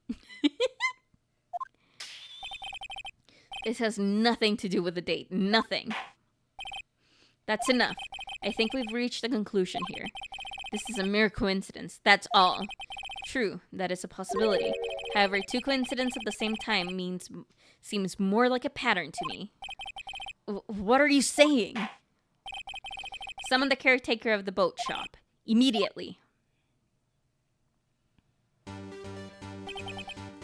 This has nothing to do with the date. Nothing. That's enough. I think we've reached a conclusion here. This is a mere coincidence. That's all. True, that is a possibility. However, 2 coincidences at the same time seems more like a pattern to me. What are you saying? Summon the caretaker of the boat shop. Immediately.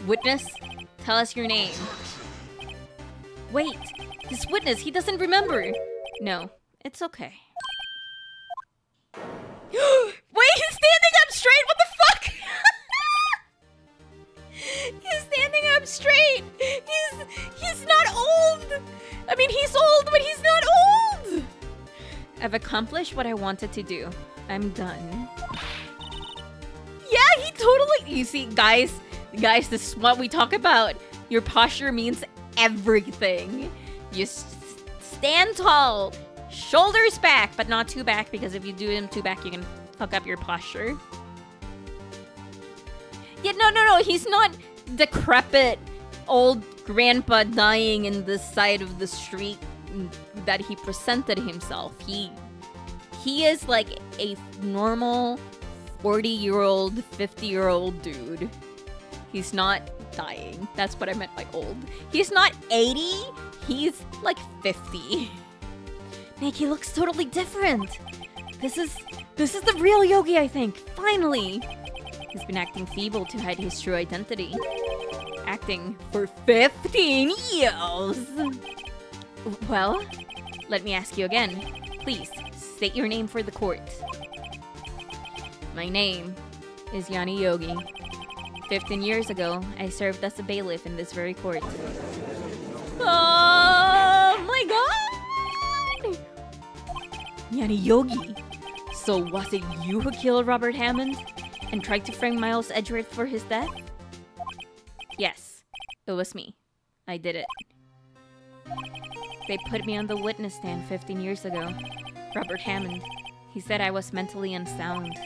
Witness, tell us your name. Wait, this witness, he doesn't remember. No, it's okay. Wait, he's standing up straight? What the fuck? He's standing up straight. He's not old. I mean, he's old, but he's not old. I've accomplished what I wanted to do. I'm done. Yeah, he totally... You see, guys, this is what we talk about. Your posture means everything. You stand tall, shoulders back, but not too back, because if you do them too back, you can fuck up your posture. Yeah, no, he's not decrepit old grandpa dying in the side of the street that he presented himself. He is like a normal 40-year-old, 50-year-old dude. He's not dying. That's what I meant by old. He's not 80. He's like 50. Nick, he looks totally different. This is the real Yogi, I think. Finally. He's been acting feeble to hide his true identity. Acting for 15 years! Well, let me ask you again. Please, state your name for the court. My name is Yanni Yogi. 15 years ago, I served as a bailiff in this very court. Oh my god! Yanni Yogi! So was it you who killed Robert Hammond and tried to frame Miles Edgeworth for his death? Yes, it was me. I did it. They put me on the witness stand 15 years ago. Robert Hammond. He said I was mentally unsound.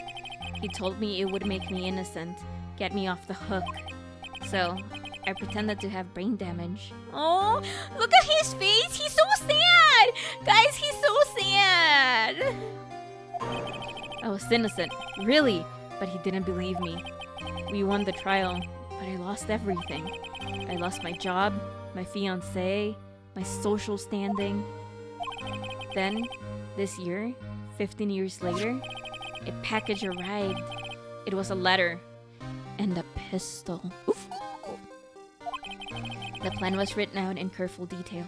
He told me it would make me innocent, get me off the hook. So, I pretended to have brain damage. Oh, look at his face! He's so sad! Guys, he's so sad! I was innocent, really, but he didn't believe me. We won the trial, but I lost everything. I lost my job, my fiancé, my social standing. Then, this year, 15 years later, a package arrived. It was a letter and a pistol. Oof. The plan was written out in careful detail.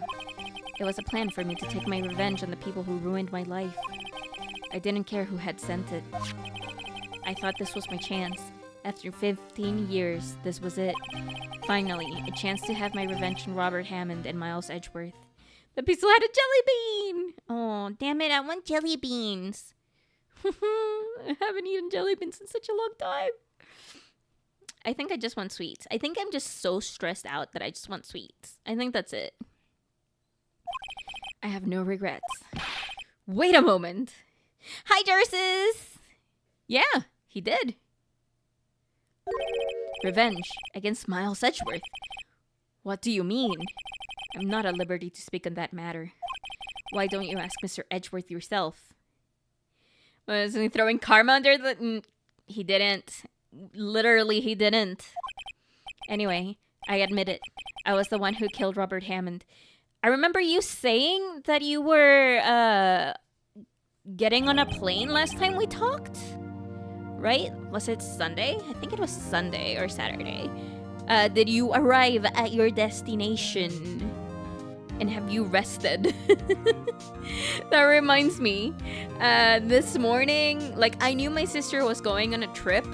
It was a plan for me to take my revenge on the people who ruined my life. I didn't care who had sent it. I thought this was my chance. After 15 years, this was it. Finally, a chance to have my revenge on Robert Hammond and Miles Edgeworth. The pistol had a jelly bean! Oh, damn it, I want jelly beans. I haven't eaten jelly beans in such a long time. I think I just want sweets. I think I'm just so stressed out that I just want sweets. I think that's it. I have no regrets. Wait a moment. Hi, Jersis! Yeah, he did. Revenge against Miles Edgeworth. What do you mean? I'm not at liberty to speak on that matter. Why don't you ask Mr. Edgeworth yourself? Wasn't he throwing karma under the... He didn't. Literally, he didn't. Anyway, I admit it. I was the one who killed Robert Hammond. I remember you saying that you were, getting on a plane last time we talked? Right? Was it Sunday? I think it was Sunday or Saturday. Did you arrive at your destination? And have you rested? That reminds me. This morning, like, I knew my sister was going on a trip.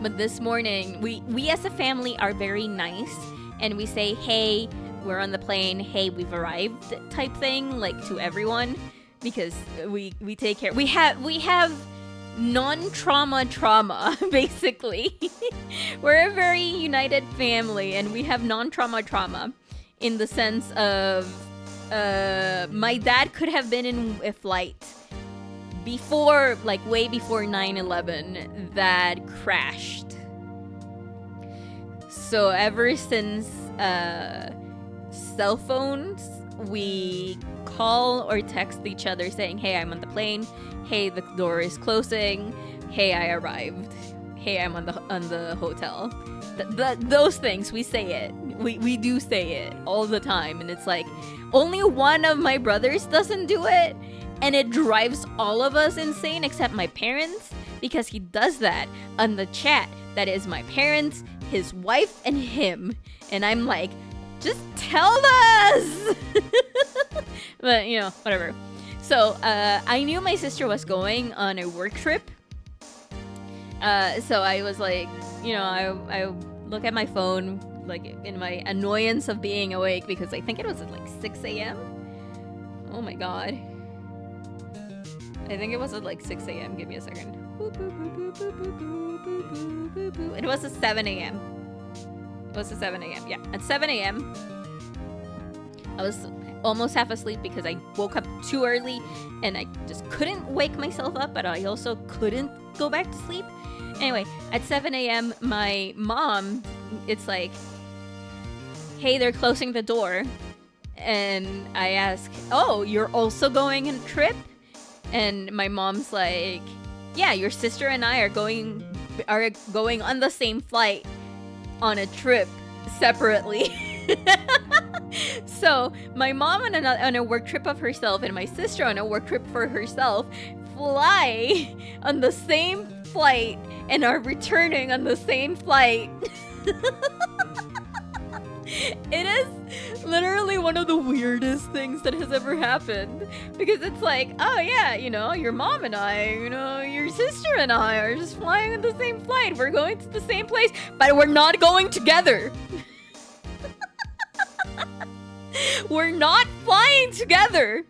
But this morning, we as a family are very nice. And we say, hey, we're on the plane. Hey, we've arrived type thing, like, to everyone. Because we take care. We have non-trauma, basically. We're a very united family. And we have non-trauma. In the sense of, my dad could have been in a flight before, like, way before 9/11 that crashed. So ever since, cell phones, we call or text each other saying, hey, I'm on the plane. Hey, the door is closing. Hey, I arrived. Hey, I'm on the hotel. Those things, we say it. We do say it all the time. And it's like, only one of my brothers doesn't do it. And it drives all of us insane except my parents. Because he does that on the chat. That is my parents, his wife, and him. And I'm like, just tell us! But, you know, whatever. So, I knew my sister was going on a work trip. So I was like, you know, I look at my phone, like, in my annoyance of being awake, because I think it was at, like, 6 a.m. Oh my god. I think it was at, like, 6 a.m. Give me a second. It was at 7 a.m. It was at 7 a.m. Yeah, at 7 a.m. I was almost half asleep because I woke up too early and I just couldn't wake myself up, but I also couldn't go back to sleep. Anyway, at 7 a.m., my mom, it's like, hey, they're closing the door. And I ask, oh, you're also going on a trip? And my mom's like, yeah, your sister and I are going on the same flight on a trip separately. So my mom on a work trip of herself and my sister on a work trip for herself fly on the same flight and are returning on the same flight. It is literally one of the weirdest things that has ever happened, because it's like, oh yeah, you know, your mom and I, you know, your sister and I are just flying on the same flight. We're going to the same place, but we're not going together. We're not flying together,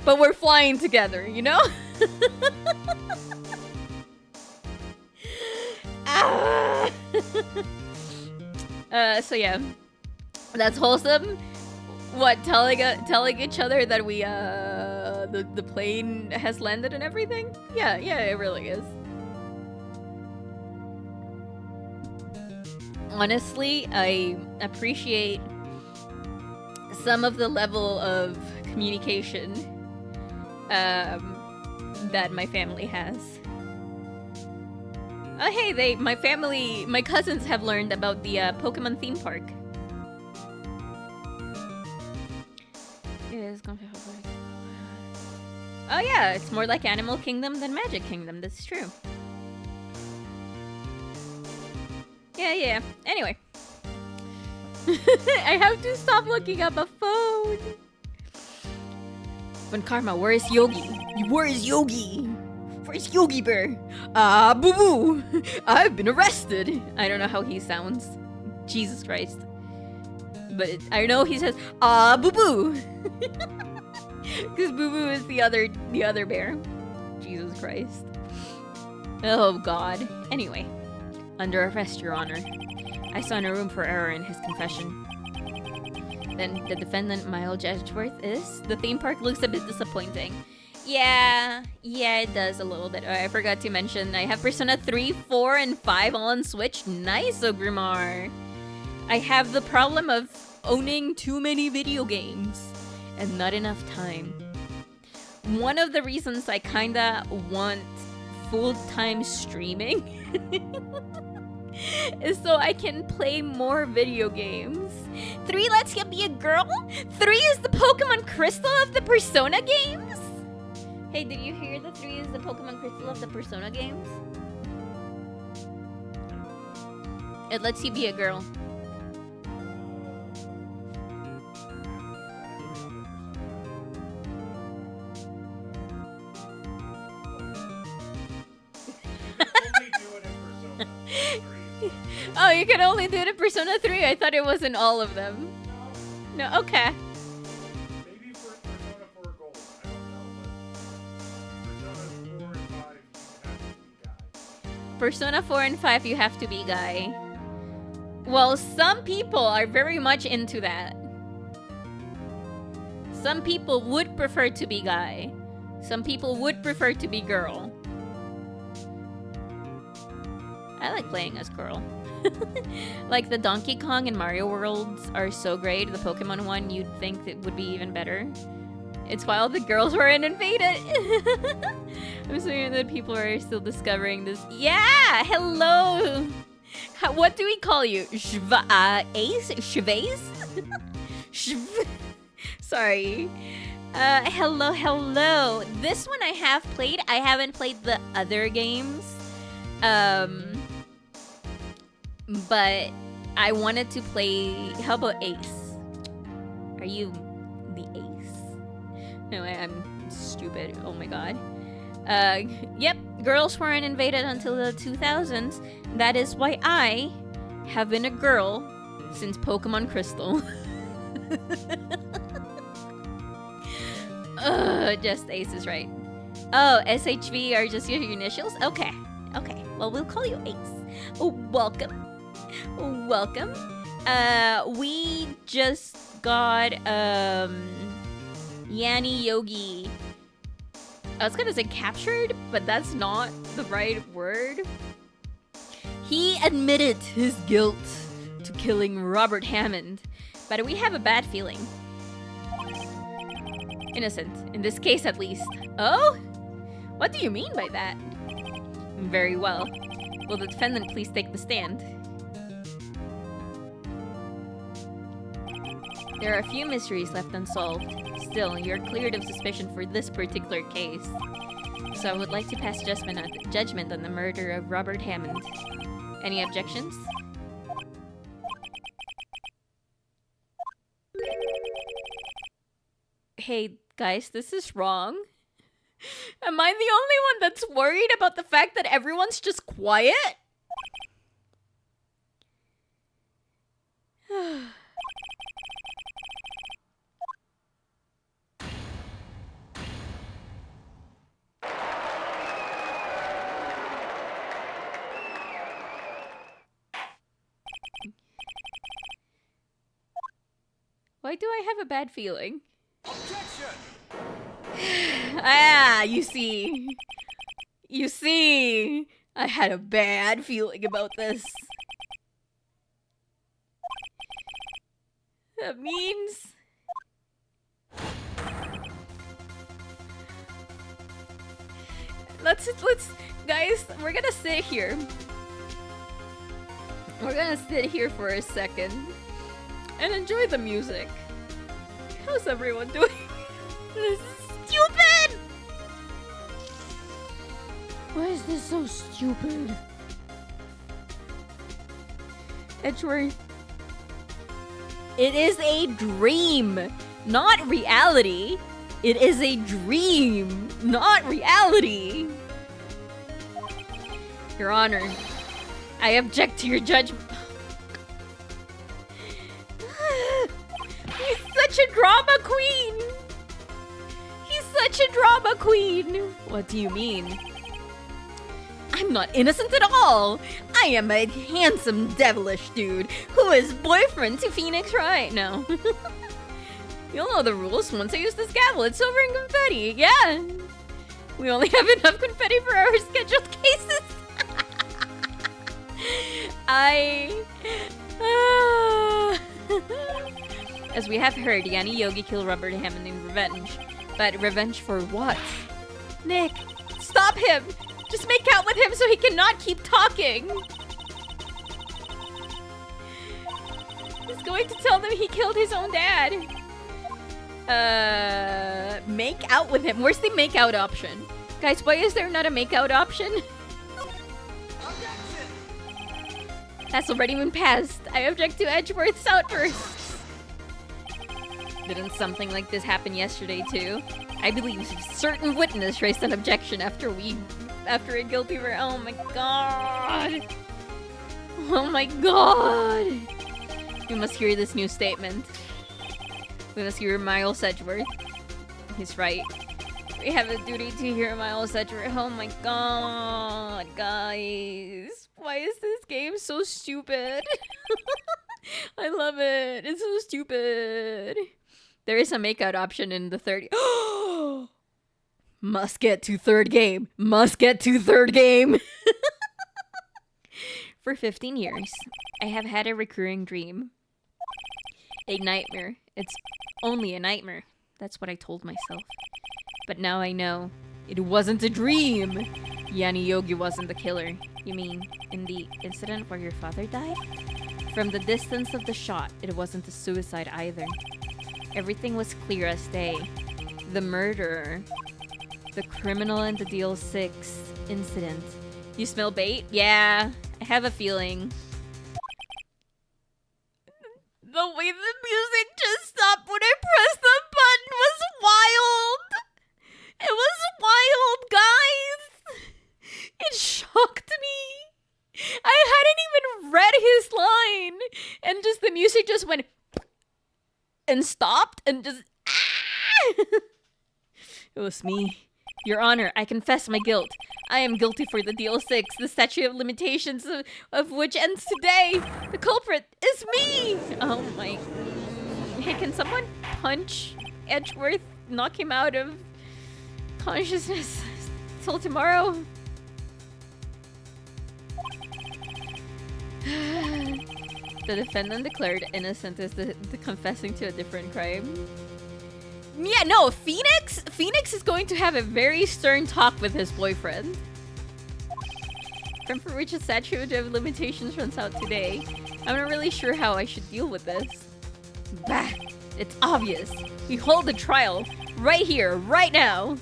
but we're flying together, you know? Ah! So yeah. That's wholesome. What, telling each other that we the plane has landed and everything? Yeah, it really is. Honestly, I appreciate some of the level of communication that my family has. Hey, my cousins have learned about the Pokemon theme park. Oh yeah, it's more like Animal Kingdom than Magic Kingdom, that's true. Yeah. Anyway. I have to stop looking up a phone. Von Karma, where is Yogi? Where is Yogi? Where's Yogi Bear? Boo-boo! I've been arrested! I don't know how he sounds. Jesus Christ. But I know he says, boo-boo! Because Boo-boo is the other bear. Jesus Christ. Oh god. Anyway. Under arrest, Your Honor. I saw no room for error in his confession. Then the defendant, Miles Edgeworth, is? The theme park looks a bit disappointing. Yeah, it does a little bit. I forgot to mention, I have Persona 3, 4, and 5 all on Switch. Nice, Ogrimmar! I have the problem of owning too many video games and not enough time. One of the reasons I kinda want full-time streaming is so I can play more video games. 3 lets you be a girl? 3 is the Pokemon Crystal of the Persona games? Hey, did you hear the 3 is the Pokemon Crystal of the Persona games? It lets you be a girl. Oh, you can only do it in Persona 3. I thought it was in all of them. No, okay. Maybe for Persona 4 Gold. I don't know, but Persona 4 and 5 you have to be guy. Persona 4 and 5 you have to be guy. Well, some people are very much into that. Some people would prefer to be guy. Some people would prefer to be girl. I like playing as girl. Like the Donkey Kong and Mario worlds are so great. The Pokemon one, you'd think it would be even better. It's while the girls were in Invaded. I'm assuming that people are still discovering this. Yeah, hello. What do we call you? Ace? Shvase? Sorry. Hello. This one I have played. I haven't played the other games. But I wanted to play... How about Ace? Are you the Ace? No, I'm stupid. Oh my god. Yep. Girls weren't invaded until the 2000s. That is why I have been a girl since Pokemon Crystal. Just Ace is right. Oh, SHV are just your initials? Okay. Well, we'll call you Ace. Oh, welcome. We just got, Yanni Yogi. I was gonna say captured, but that's not the right word. He admitted his guilt to killing Robert Hammond, but we have a bad feeling. Innocent, in this case at least. Oh? What do you mean by that? Very well. Will the defendant please take the stand? There are a few mysteries left unsolved. Still, you're cleared of suspicion for this particular case. So I would like to pass judgment on the murder of Robert Hammond. Any objections? Hey, guys, this is wrong. Am I the only one that's worried about the fact that everyone's just quiet? Why do I have a bad feeling? Objection! Ah, you see. You see. I had a bad feeling about this. That means... Let's, guys, we're gonna sit here. We're gonna sit here for a second and enjoy the music. How's everyone doing? This is stupid! Why is this so stupid? Edgeworth. It is a dream, not reality. It is a dream, not reality. Your Honor, I object to your judgment. He's such a drama queen. He's such a drama queen. What do you mean? I'm not innocent at all. I am a handsome, devilish dude who is boyfriend to Phoenix Wright. No. You'll know the rules. Once I use this gavel, it's over in confetti. Yeah. We only have enough confetti for our scheduled cases. As we have heard, Yanni Yogi killed Robert Hammond in revenge. But revenge for what? Nick, stop him! Just make out with him so he cannot keep talking! He's going to tell them he killed his own dad. Make out with him. Where's the make out option? Guys, why is there not a make out option? That's already been passed. I object to Edgeworth's outbursts. Didn't something like this happen yesterday too? I believe a certain witness raised an objection after a guilty verdict. Oh my god. Oh my god. We must hear this new statement. We must hear Miles Edgeworth. He's right. We have a duty to hear Miles Edgeworth. Oh my god, guys. Why is this game so stupid? I love it. It's so stupid. There is a makeout option in the third. Must get to third game. Must get to third game. For 15 years, I have had a recurring dream. A nightmare. It's only a nightmare. That's what I told myself. But now I know. It wasn't a dream. Yanni Yogi wasn't the killer. You mean, in the incident where your father died? From the distance of the shot, it wasn't a suicide either. Everything was clear as day. The murderer. The criminal in the Deal 6 incident. You smell bait? Yeah, I have a feeling. The way the music just stopped when I pressed the button was wild! It was wild, guys! It shocked me! I hadn't even read his line! And just the music just went... and stopped and just... It was me. Your Honor, I confess my guilt. I am guilty for the Deal 6, the statute of limitations of which ends today. The culprit is me! Oh my... Hey, can someone punch Edgeworth, knock him out of consciousness till tomorrow? The defendant declared innocent as the confessing to a different crime. Yeah, no, Phoenix is going to have a very stern talk with his boyfriend. From for which a statute of limitations runs out today. I'm not really sure how I should deal with this. Bah! It's obvious. We hold the trial right here, right now.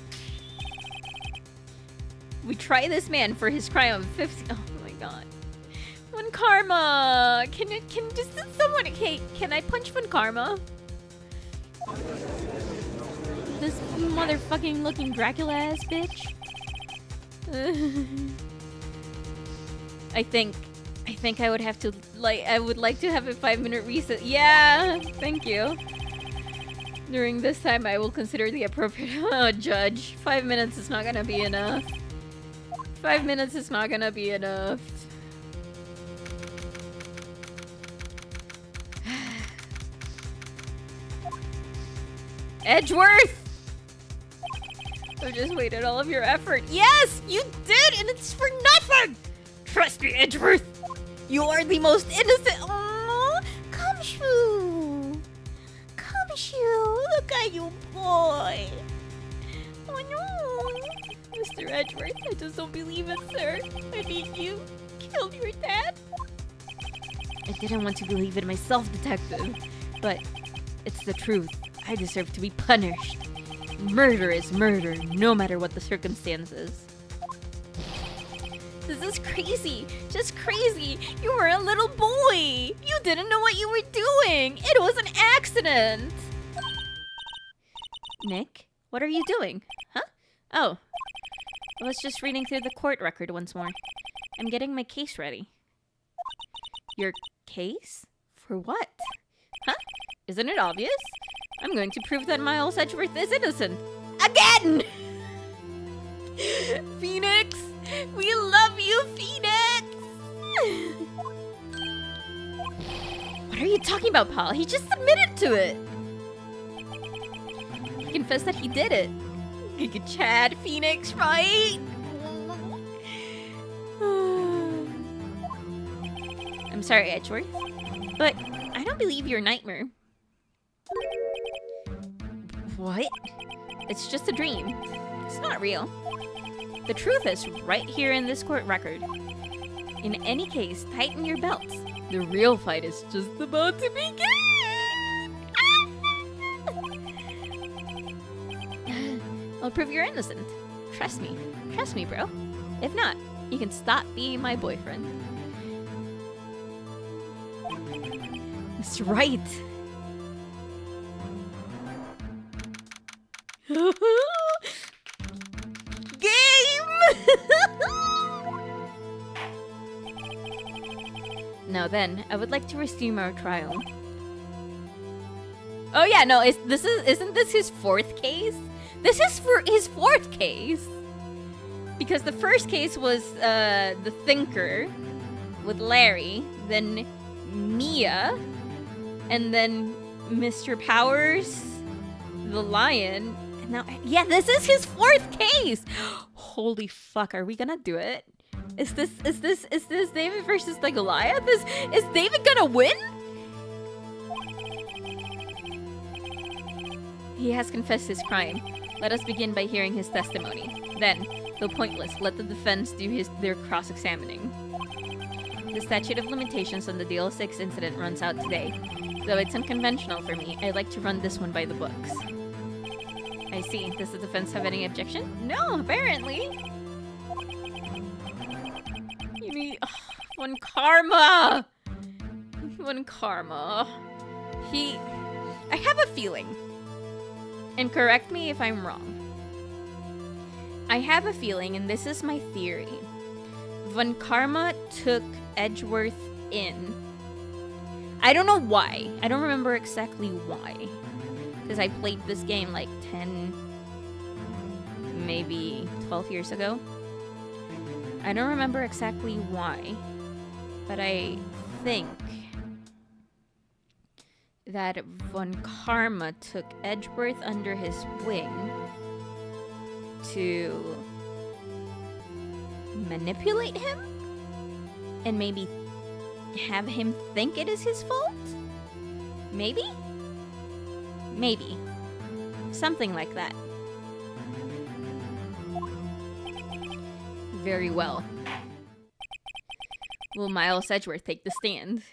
We try this man for his crime of 50. Oh my god. Von Karma! Can just someone. Hey, can I punch Von Karma? This motherfucking looking Dracula ass bitch. I think I would have to, like, I would like to have a 5-minute reset. Yeah, thank you. During this time, I will consider the appropriate judge. 5 minutes is not gonna be enough. 5 minutes is not gonna be enough. Edgeworth! I've just wasted all of your effort. Yes, you did, and it's for nothing! Trust me, Edgeworth. You are the most innocent. Aww, Kamshu. Kamshu, look at you, boy. Oh no. Mr. Edgeworth, I just don't believe it, sir. I think you killed your dad. I didn't want to believe it myself, detective. But it's the truth. I deserve to be punished. Murder is murder, no matter what the circumstances. This is crazy. Just crazy. You were a little boy. You didn't know what you were doing. It was an accident. Nick, what are you doing? Huh? Oh. I was just reading through the court record once more. I'm getting my case ready. Your case? For what? Huh? Isn't it obvious? I'm going to prove that Miles Edgeworth is innocent. Again! Phoenix! We love you, Phoenix! What are you talking about, Paul? He just admitted to it. He confessed that he did it. Giga Chad, Phoenix, right? I'm sorry, Edgeworth, but I don't believe your nightmare. What? It's just a dream. It's not real. The truth is right here in this court record. In any case, tighten your belts. The real fight is just about to begin! I'll prove you're innocent. Trust me. Trust me, bro. If not, you can stop being my boyfriend. Mr. Wright. Now then, I would like to resume our trial. Oh yeah, no, isn't this his fourth case? This is for his fourth case. Because the first case was the Thinker with Larry, then Mia, and then Mr. Powers, the Lion, and now yeah, this is his fourth case. Holy fuck, are we gonna do it? Is this David versus the Goliath? Is David gonna win? He has confessed his crime. Let us begin by hearing his testimony. Then, though pointless, let the defense do their cross-examining. The statute of limitations on the DL6 incident runs out today. Though it's unconventional for me, I like to run this one by the books. I see. Does the defense have any objection? No, apparently. You need... One karma! One karma. I have a feeling. And correct me if I'm wrong. I have a feeling, and this is my theory. Von Karma took Edgeworth in. I don't know why. I don't remember exactly why. Because I played this game like 10, maybe 12 years ago. I don't remember exactly why. But I think that Von Karma took Edgeworth under his wing to manipulate him and maybe have him think it is his fault? Maybe? Maybe. Something like that. Very well. Will Miles Edgeworth take the stand?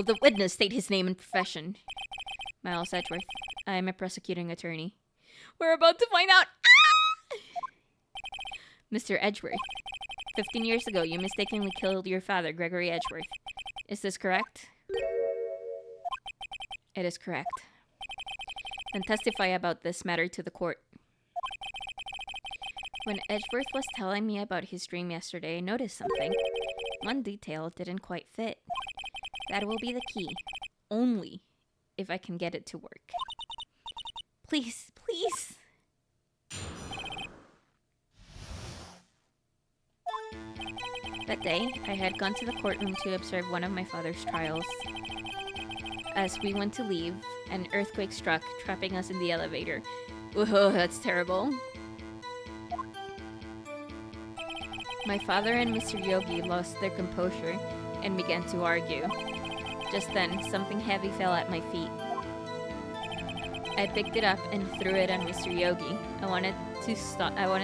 Will the witness state his name and profession? Miles Edgeworth. I am a prosecuting attorney. We're about to find out. Ah! Mr. Edgeworth. 15 years ago, you mistakenly killed your father, Gregory Edgeworth. Is this correct? It is correct. Then testify about this matter to the court. When Edgeworth was telling me about his dream yesterday, I noticed something. One detail didn't quite fit. That will be the key. Only if I can get it to work. Please, please. That day, I had gone to the courtroom to observe one of my father's trials. As we went to leave, an earthquake struck, trapping us in the elevator. Whoa, that's terrible. My father and Mr. Yogi lost their composure and began to argue. Just then, something heavy fell at my feet. I picked it up and threw it at Mr. Yogi. I wanted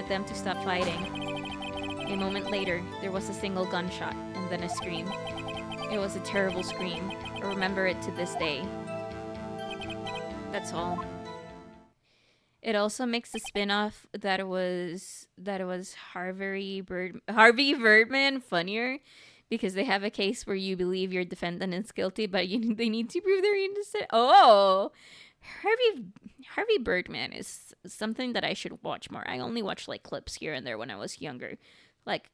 them to stop fighting. A moment later, there was a single gunshot and then a scream. It was a terrible scream. I remember it to this day. That's all. It also makes the spin-off that it was Harvey Birdman funnier, because they have a case where you believe your defendant is guilty, but they need to prove they're innocent. Oh, Harvey Birdman is something that I should watch more. I only watched like clips here and there when I was younger, like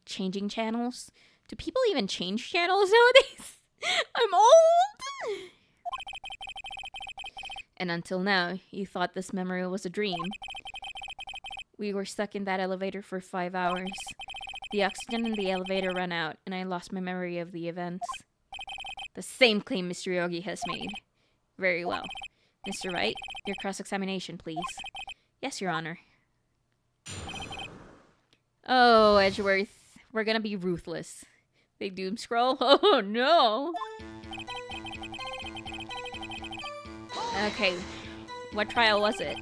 changing channels. Do people even change channels nowadays? I'm old. And until now, you thought this memory was a dream. We were stuck in that elevator for 5 hours. The oxygen in the elevator ran out, and I lost my memory of the events. The same claim Mr. Yogi has made. Very well. Mr. Wright, your cross-examination, please. Yes, Your Honor. Oh, Edgeworth, we're gonna be ruthless. They doom scroll? Oh, no! Okay, what trial was it?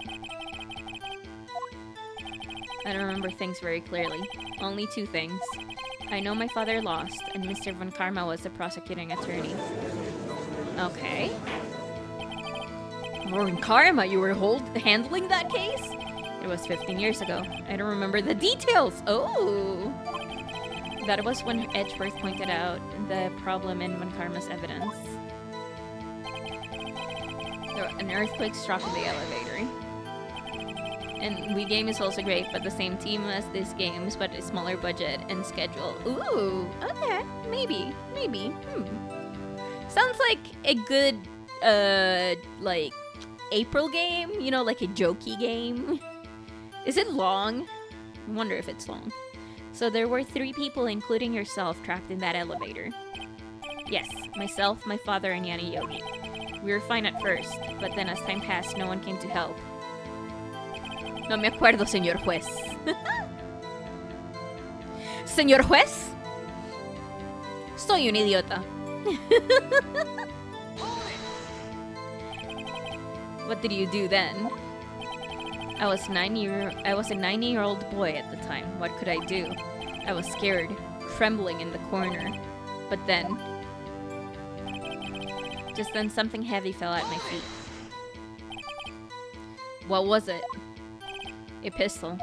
I don't remember things very clearly. Only 2 things. I know my father lost, and Mr. Von Karma was the prosecuting attorney. Okay. Von Karma, you were handling that case? It was 15 years ago. I don't remember the details. Oh! That was when Edgeworth pointed out the problem in Von Karma's evidence. An earthquake struck in the elevator. And Wii Game is also great, but the same team as these games, but a smaller budget and schedule. Ooh, okay, maybe. Sounds like a good, like, April game? You know, like a jokey game? Is it long? I wonder if it's long. So there were 3 people, including yourself, trapped in that elevator. Yes, myself, my father, and Yanni Yogi. We were fine at first, but then as time passed, no one came to help. No me acuerdo, señor juez. Señor juez? Soy un idiota. What did you do then? I was a 9-year-old boy at the time. What could I do? I was scared, trembling in the corner. But then... Just then, something heavy fell at my feet. What was it? A pistol.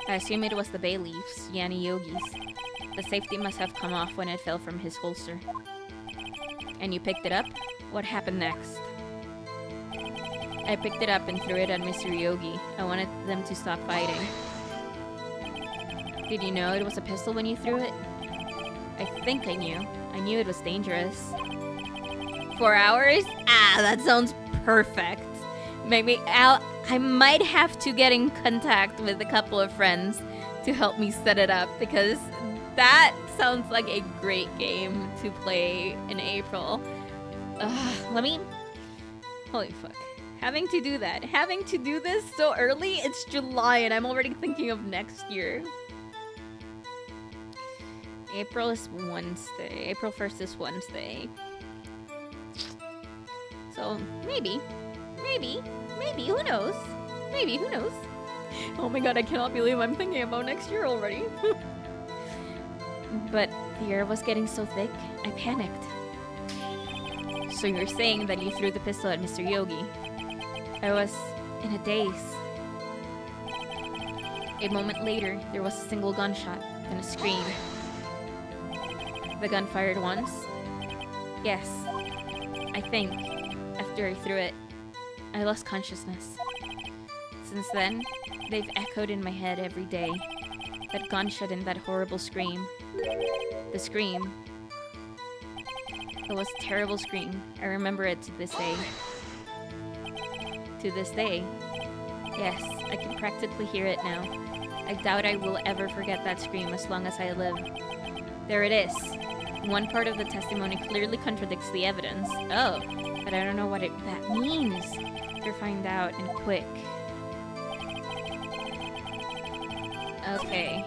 I assume it was the bailiff's, Yanni Yogi's. The safety must have come off when it fell from his holster. And you picked it up? What happened next? I picked it up and threw it at Mr. Yogi. I wanted them to stop fighting. Did you know it was a pistol when you threw it? I think I knew. I knew it was dangerous. 4 hours? Ah, that sounds perfect. Maybe I might have to get in contact with a couple of friends to help me set it up, because that sounds like a great game to play in April. Holy fuck. Having to do that. Having to do this so early? It's July and I'm already thinking of next year. April is Wednesday. April 1st is Wednesday. So, maybe, who knows? Maybe, who knows? Oh my god, I cannot believe I'm thinking about next year already. But the air was getting so thick, I panicked. So you're saying that you threw the pistol at Mr. Yogi? I was in a daze. A moment later, there was a single gunshot, then a scream. The gun fired once? Yes. I think, after I threw it, I lost consciousness. Since then, they've echoed in my head every day. That gunshot and that horrible scream. The scream. It was a terrible scream. I remember it to this day. To this day. Yes, I can practically hear it now. I doubt I will ever forget that scream as long as I live. There it is. One part of the testimony clearly contradicts the evidence. Oh, but I don't know what that means. Better find out, and quick. Okay.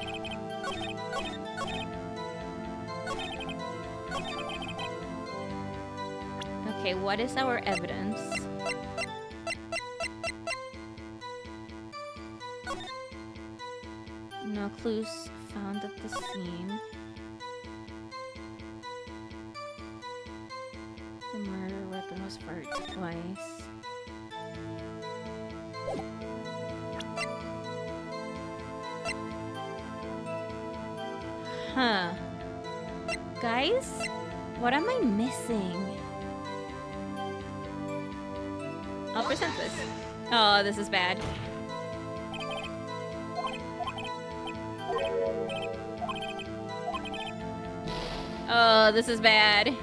Okay, what is our evidence? No clues found at the scene. The murder weapon was fired twice. Huh. Guys? What am I missing? I'll present this. Oh, this is bad. Oh, this is bad.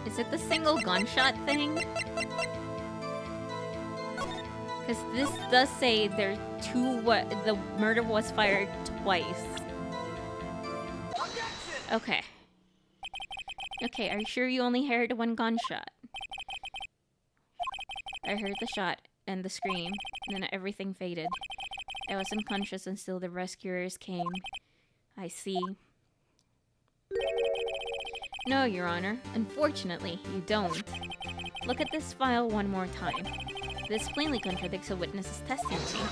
Is it the single gunshot thing? Because this does say there are two. The murder was fired twice. Okay. Okay, are you sure you only heard one gunshot? I heard the shot and the scream, and then everything faded. I was unconscious until the rescuers came. I see. No, Your Honor. Unfortunately, you don't. Look at this file one more time. This plainly contradicts a witness's testimony.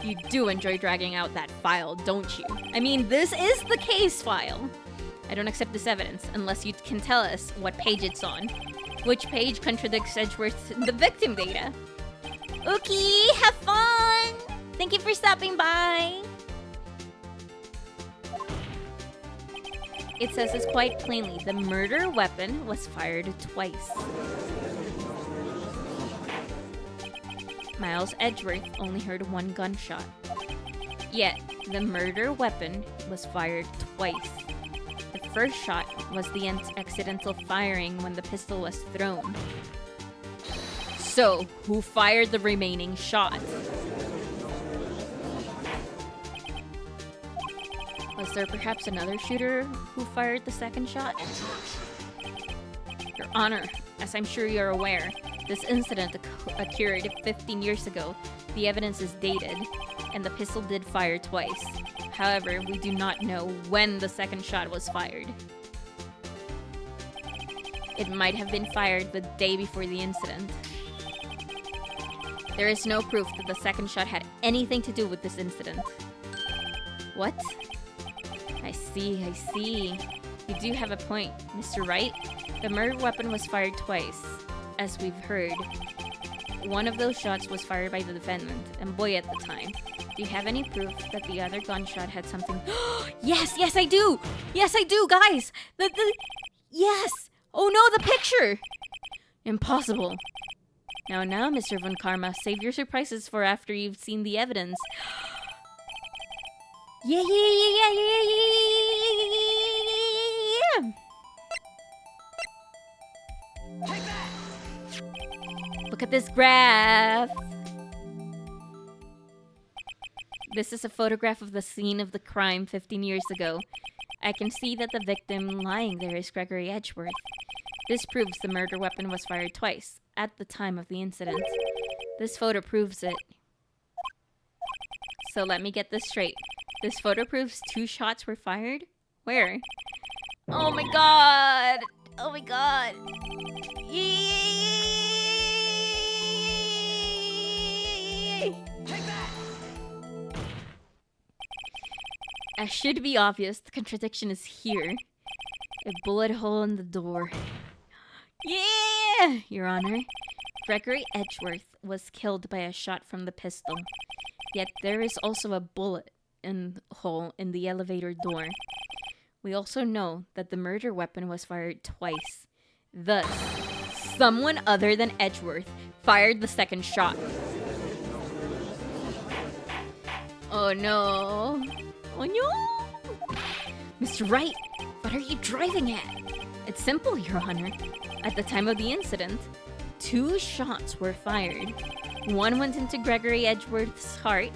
You do enjoy dragging out that file, don't you? I mean, this is the case file. I don't accept this evidence unless you can tell us what page it's on. Which page contradicts Edgeworth's the victim data? Okay, have fun! Thank you for stopping by! It says this quite plainly. The murder weapon was fired twice. Miles Edgeworth only heard one gunshot. Yet, the murder weapon was fired twice. The first shot was the accidental firing when the pistol was thrown. So, who fired the remaining shot? Was there perhaps another shooter who fired the second shot? Your Honor, as I'm sure you're aware, this incident occurred 15 years ago. The evidence is dated, and the pistol did fire twice. However, we do not know when the second shot was fired. It might have been fired the day before the incident. There is no proof that the second shot had anything to do with this incident. What? I see, I see. You do have a point, Mr. Wright. The murder weapon was fired twice, as we've heard. One of those shots was fired by the defendant, and boy at the time. Do you have any proof that the other gunshot had something... Yes, yes I do! Yes I do, guys! Yes! Oh no, the picture! Impossible. Now, Mr. Von Karma, save your surprises for after you've seen the evidence. Yeah. Look at this graph. This is a photograph of the scene of the crime 15 years ago. I can see that the victim lying there is Gregory Edgeworth. This proves the murder weapon was fired twice, at the time of the incident. This photo proves it. So let me get this straight. This photo proves 2 shots were fired? Where? Oh my god! Oh my god! Yay! As should be obvious, the contradiction is here. A bullet hole in the door. Yeah! Your Honor. Gregory Edgeworth was killed by a shot from the pistol. Yet there is also a bullet hole in the elevator door. We also know that the murder weapon was fired twice. Thus, someone other than Edgeworth fired the second shot. Oh no. Oh no! Mr. Wright, what are you driving at? It's simple, Your Honor. At the time of the incident, 2 shots were fired. One went into Gregory Edgeworth's heart.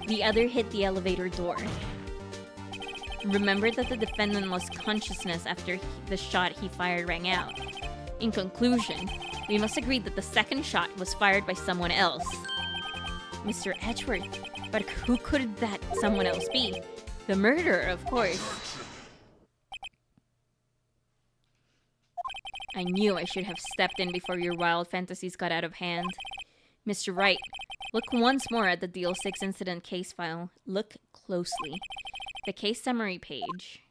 The other hit the elevator door. Remember that the defendant lost consciousness after the shot he fired rang out. In conclusion, we must agree that the second shot was fired by someone else. Mr. Edgeworth, but who could that someone else be? The murderer, of course. I knew I should have stepped in before your wild fantasies got out of hand. Mr. Wright, look once more at the Deal 6 incident case file. Look closely. The case summary page.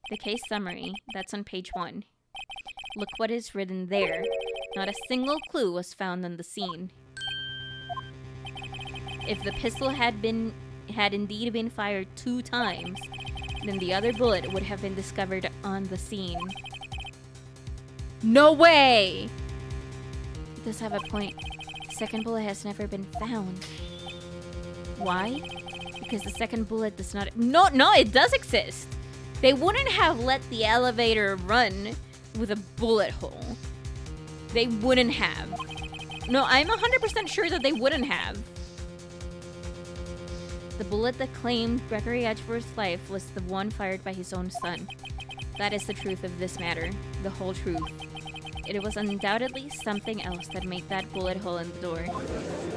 The case summary, that's on page 1. Look what is written there. Not a single clue was found on the scene. If the pistol had indeed been fired 2 times, then the other bullet would have been discovered on the scene. No way! It does have a point. The second bullet has never been found. Why? Because the second bullet does not... No, it does exist! They wouldn't have let the elevator run with a bullet hole. They wouldn't have. No, I'm 100% sure that they wouldn't have. The bullet that claimed Gregory Edgeworth's life was the one fired by his own son. That is the truth of this matter. The whole truth. It was undoubtedly something else that made that bullet hole in the door.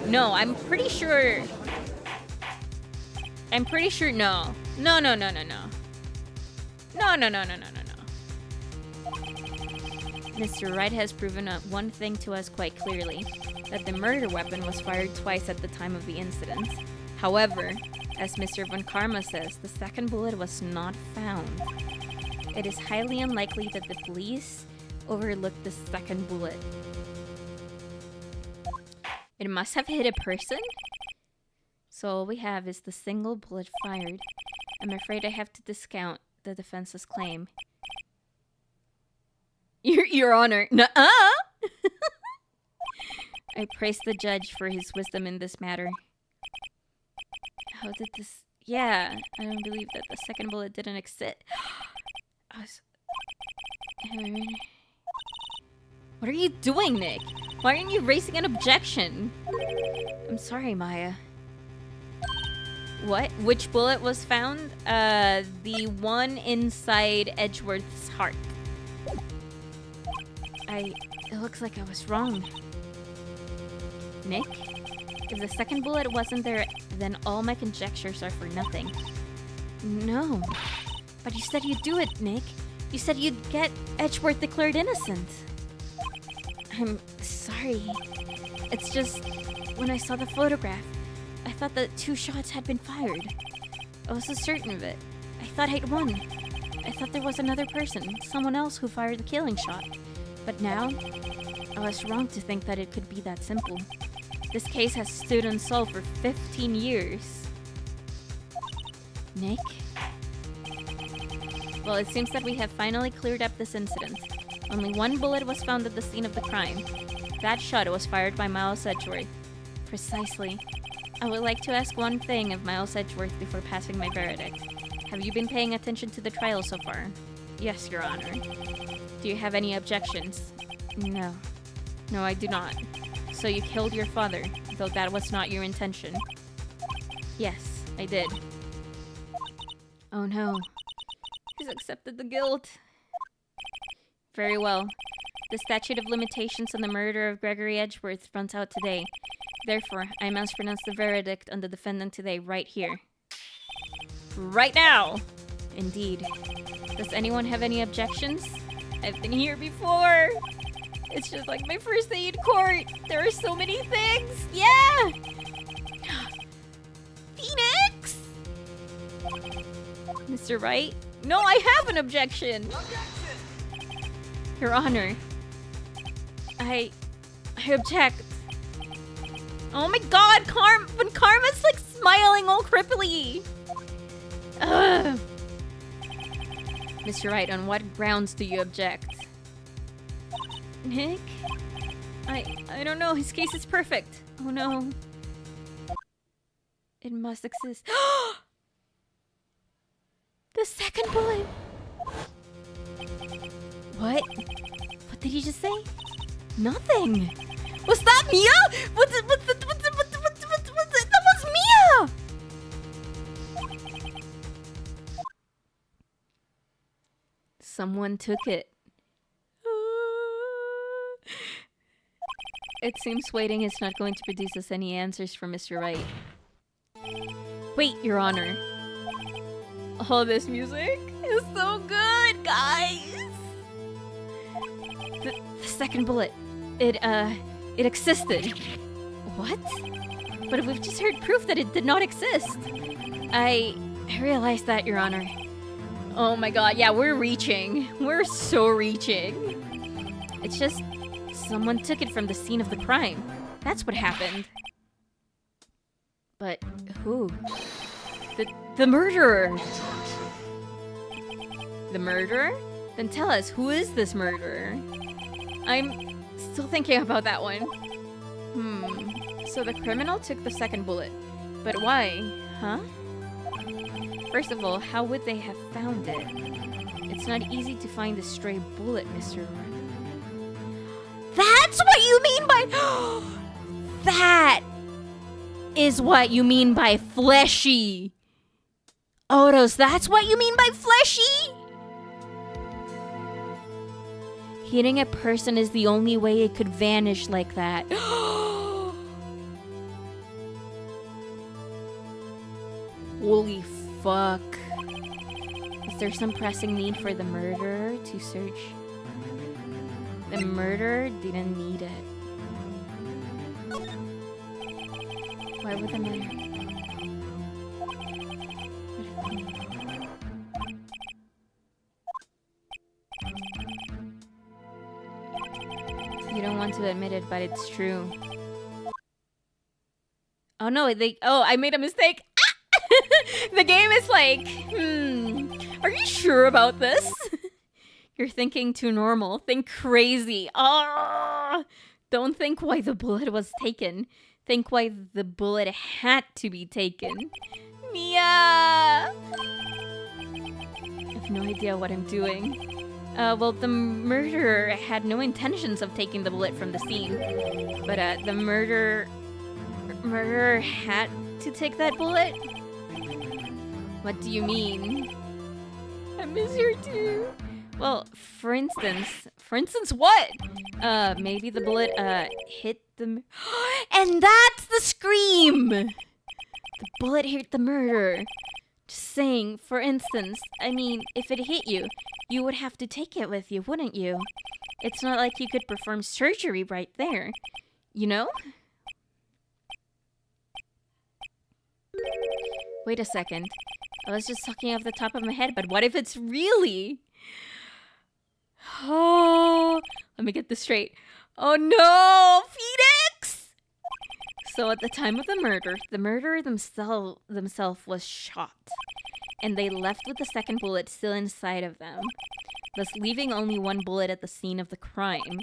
No, I'm pretty sure... no. No. Mr. Wright has proven one thing to us quite clearly, that the murder weapon was fired twice at the time of the incident. However, as Mr. Von Karma says, the second bullet was not found. It is highly unlikely that the police overlooked the second bullet. It must have hit a person? So all we have is the single bullet fired. I'm afraid I have to discount the defense's claim. Your Honor, nuh-uh! I praise the judge for his wisdom in this matter. How did this... Yeah, I don't believe that the second bullet didn't exist. What are you doing, Nick? Why aren't you raising an objection? I'm sorry, Maya. What? Which bullet was found? The one inside Edgeworth's heart. It looks like I was wrong. Nick? If the second bullet wasn't there, then all my conjectures are for nothing. No. But you said you'd do it, Nick. You said you'd get Edgeworth declared innocent. I'm sorry. It's just, when I saw the photograph, I thought that 2 shots had been fired. I was so certain of it. I thought I'd won. I thought there was another person, someone else who fired the killing shot. But now, I was wrong to think that it could be that simple. This case has stood unsolved for 15 years. Nick? Well, it seems that we have finally cleared up this incident. Only 1 bullet was found at the scene of the crime. That shot was fired by Miles Edgeworth. Precisely. I would like to ask one thing of Miles Edgeworth before passing my verdict. Have you been paying attention to the trial so far? Yes, Your Honor. Do you have any objections? No. No, I do not. So you killed your father, though that was not your intention. Yes, I did. Oh no. He's accepted the guilt. Very well. The statute of limitations on the murder of Gregory Edgeworth runs out today. Therefore, I must pronounce the verdict on the defendant today, right here. Right now! Indeed. Does anyone have any objections? I've been here before! It's just like my first day in court! There are so many things! Yeah! Phoenix! Mr. Wright? No, I have an objection! Your Honor. I object. Oh my god, when Karma's like smiling all cripply! Ugh. Mr. Wright, on what grounds do you object? Nick? I don't know, his case is perfect. Oh no. It must exist. The second bullet! What? What did he just say? Nothing! Was that Mia? That was Mia! Someone took it. It seems waiting is not going to produce us any answers from Mr. Wright. Wait, Your Honor. Oh, this music is so good, guys! The second bullet. It existed. What? But we've just heard proof that it did not exist. I realized that, Your Honor. Oh my god, yeah, we're reaching. We're so reaching. It's just someone took it from the scene of the crime. That's what happened. But who? The murderer! The murderer? Then tell us, who is this murderer? I'm still thinking about that one. So the criminal took the second bullet. But why? Huh? First of all, how would they have found it? It's not easy to find a stray bullet, Mr. That's what you mean by... That is what you mean by fleshy. Odos, that's what you mean by fleshy? Hitting a person is the only way it could vanish like that. Holy fuck. Is there some pressing need for the murderer to search? The murderer didn't need it. Why would the murderer... You don't want to admit it, but it's true. Oh no, I made a mistake. The game is like, are you sure about this? You're thinking too normal. Think crazy. Don't think why the bullet was taken. Think why the bullet had to be taken. Mia! I have no idea what I'm doing. Well, the murderer had no intentions of taking the bullet from the scene. But, the murderer had to take that bullet? What do you mean? I miss her too. Well, for instance what? Maybe the bullet, hit the... And that's the scream! The bullet hit the murderer. Just saying, for instance, I mean, if it hit you, you would have to take it with you, wouldn't you? It's not like you could perform surgery right there. You know? Wait a second. I was just talking off the top of my head, but what if it's really... Oh, let me get this straight. Oh no, Phoenix! So at the time of the murderer themselves was shot. And they left with the second bullet still inside of them. Thus leaving only one bullet at the scene of the crime.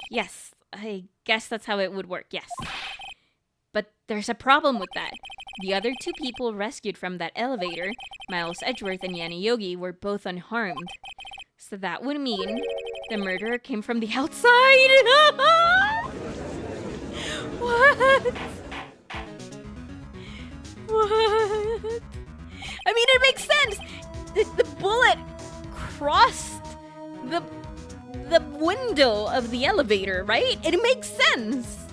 Yes, I guess that's how it would work, yes. But there's a problem with that. The other two people rescued from that elevator, Miles Edgeworth and Yanni Yogi, were both unharmed. So that would mean the murderer came from the outside. What? What? I mean, it makes sense. The bullet crossed the window of the elevator, right? It makes sense.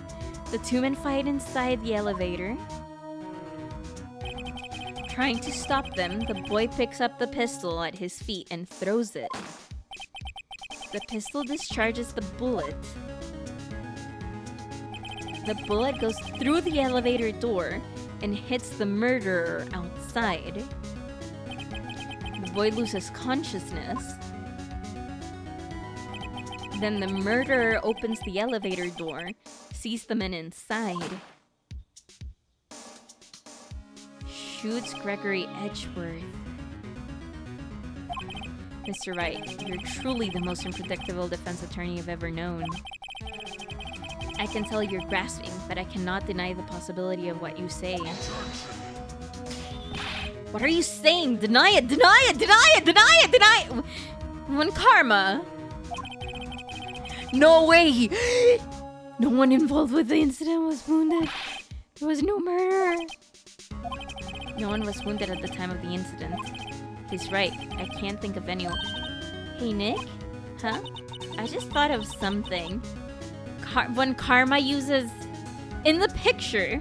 The two men fight inside the elevator. Trying to stop them, the boy picks up the pistol at his feet and throws it. The pistol discharges the bullet. The bullet goes through the elevator door and hits the murderer outside. The boy loses consciousness. Then the murderer opens the elevator door, sees the men inside, shoots Gregory Edgeworth. Mr. Wright, you're truly the most unpredictable defense attorney I've ever known. I can tell you're grasping, but I cannot deny the possibility of what you say. What are you saying? Deny it! Deny it! Deny it! Deny it! Deny it! One karma. No way! No one involved with the incident was wounded. There was no murder. No one was wounded at the time of the incident. He's right. I can't think of anyone. Hey, Nick? Huh? I just thought of something. When karma uses... In the picture,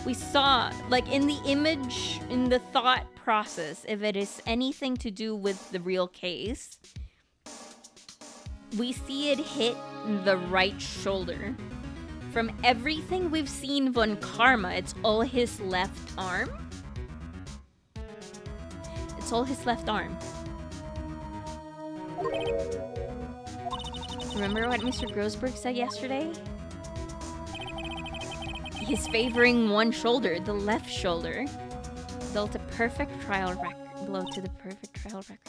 we saw, like, in the image, in the thought process, if it is anything to do with the real case, we see it hit the right shoulder. From everything we've seen von Karma, it's all his left arm. It's all his left arm. Remember what Mr. Grossberg said yesterday? He's favoring one shoulder, the left shoulder. Dealt a perfect trial blow to the perfect trial record.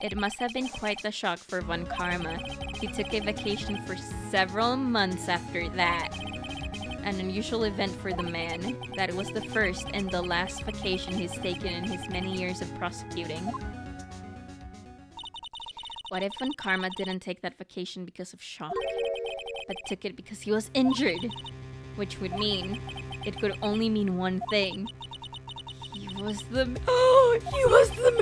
It must have been quite the shock for Von Karma. He took a vacation for several months after that. An unusual event for the man. That was the first and the last vacation he's taken in his many years of prosecuting. What if Von Karma didn't take that vacation because of shock, but took it because he was injured? Which would mean, it could only mean one thing. He was the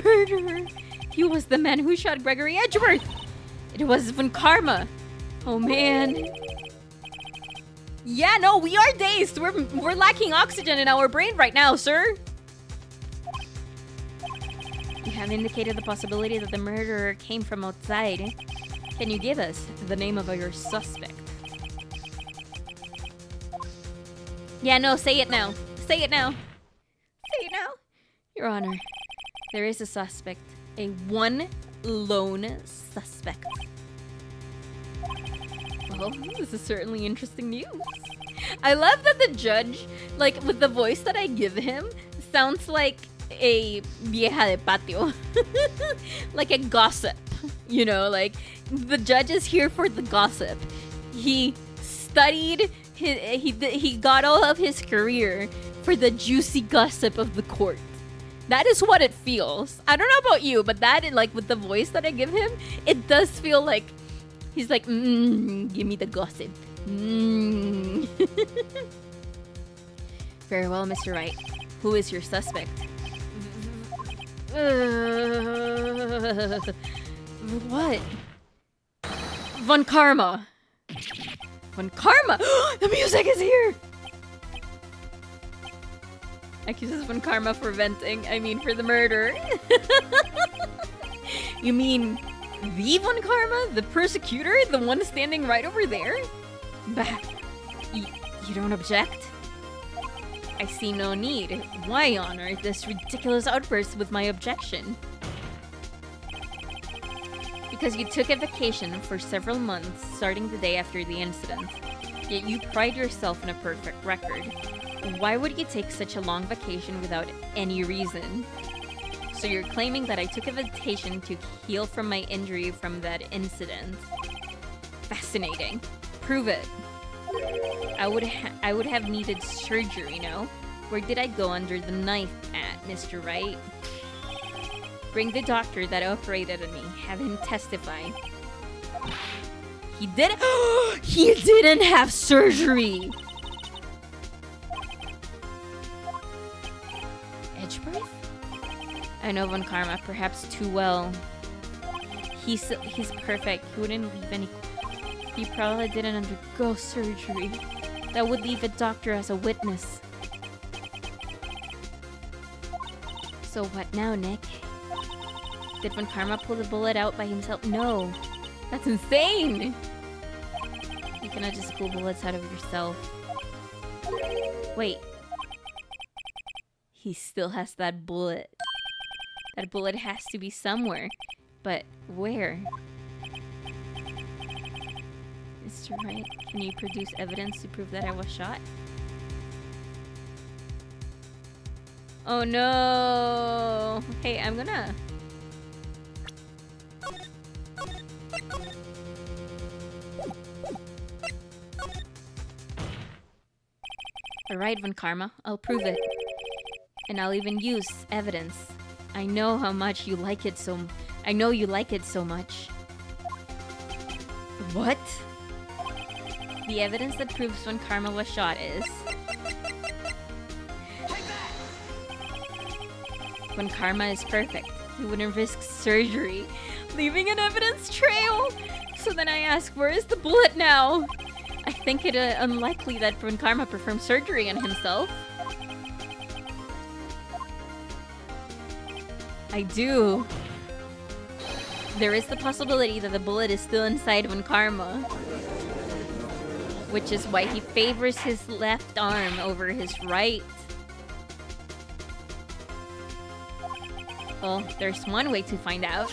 murderer! He was the man who shot Gregory Edgeworth! It was Von Karma! Oh man. Yeah, no, we are dazed! We're lacking oxygen in our brain right now, sir! You have indicated the possibility that the murderer came from outside. Can you give us the name of your suspect? Yeah, no, say it now. Say it now. Say it now. Your Honor, there is a suspect. A one lone suspect. Well, this is certainly interesting news. I love that the judge, like, with the voice that I give him, sounds like a vieja de patio. Like a gossip. You know, like, the judge is here for the gossip. He studied, he got all of his career for the juicy gossip of the court. That is what it feels. I don't know about you, but that, like, with the voice that I give him, it does feel like he's like, give me the gossip. Very well, Mr. Wright. Who is your suspect? What? Von Karma. Von Karma! The music is here! Accuses Von Karma for venting. I mean, for the murder. You mean the Von Karma? The persecutor? The one standing right over there? Bah. You don't object? I see no need. Why honor this ridiculous outburst with my objection? Because you took a vacation for several months, starting the day after the incident. Yet you pride yourself in a perfect record. Why would you take such a long vacation without any reason? So you're claiming that I took a vacation to heal from my injury from that incident. Fascinating. Prove it. I would have needed surgery, no? Where did I go under the knife at, Mr. Wright? Bring the doctor that operated on me. Have him testify. He didn't. He didn't have surgery. Edgeworth? I know Von Karma perhaps too well. He's perfect. He wouldn't leave any... He probably didn't undergo surgery. That would leave a doctor as a witness. So what now, Nick? Did Von Karma pull the bullet out by himself? No. That's insane! You cannot just pull bullets out of yourself. Wait. He still has that bullet. That bullet has to be somewhere. But where? Mr. Wright, can you produce evidence to prove that I was shot? Oh no! Hey, I'm gonna... Alright, Von Karma, I'll prove it. And I'll even use evidence. I know how much you like it so... I know you like it so much. What? The evidence that proves Von Karma was shot is... Von Karma is perfect. He wouldn't risk surgery, leaving an evidence trail! So then I ask, where is the bullet now? I think it unlikely that Von Karma performed surgery on himself. I do. There is the possibility that the bullet is still inside Von Karma. Which is why he favors his left arm over his right. Well, there's one way to find out.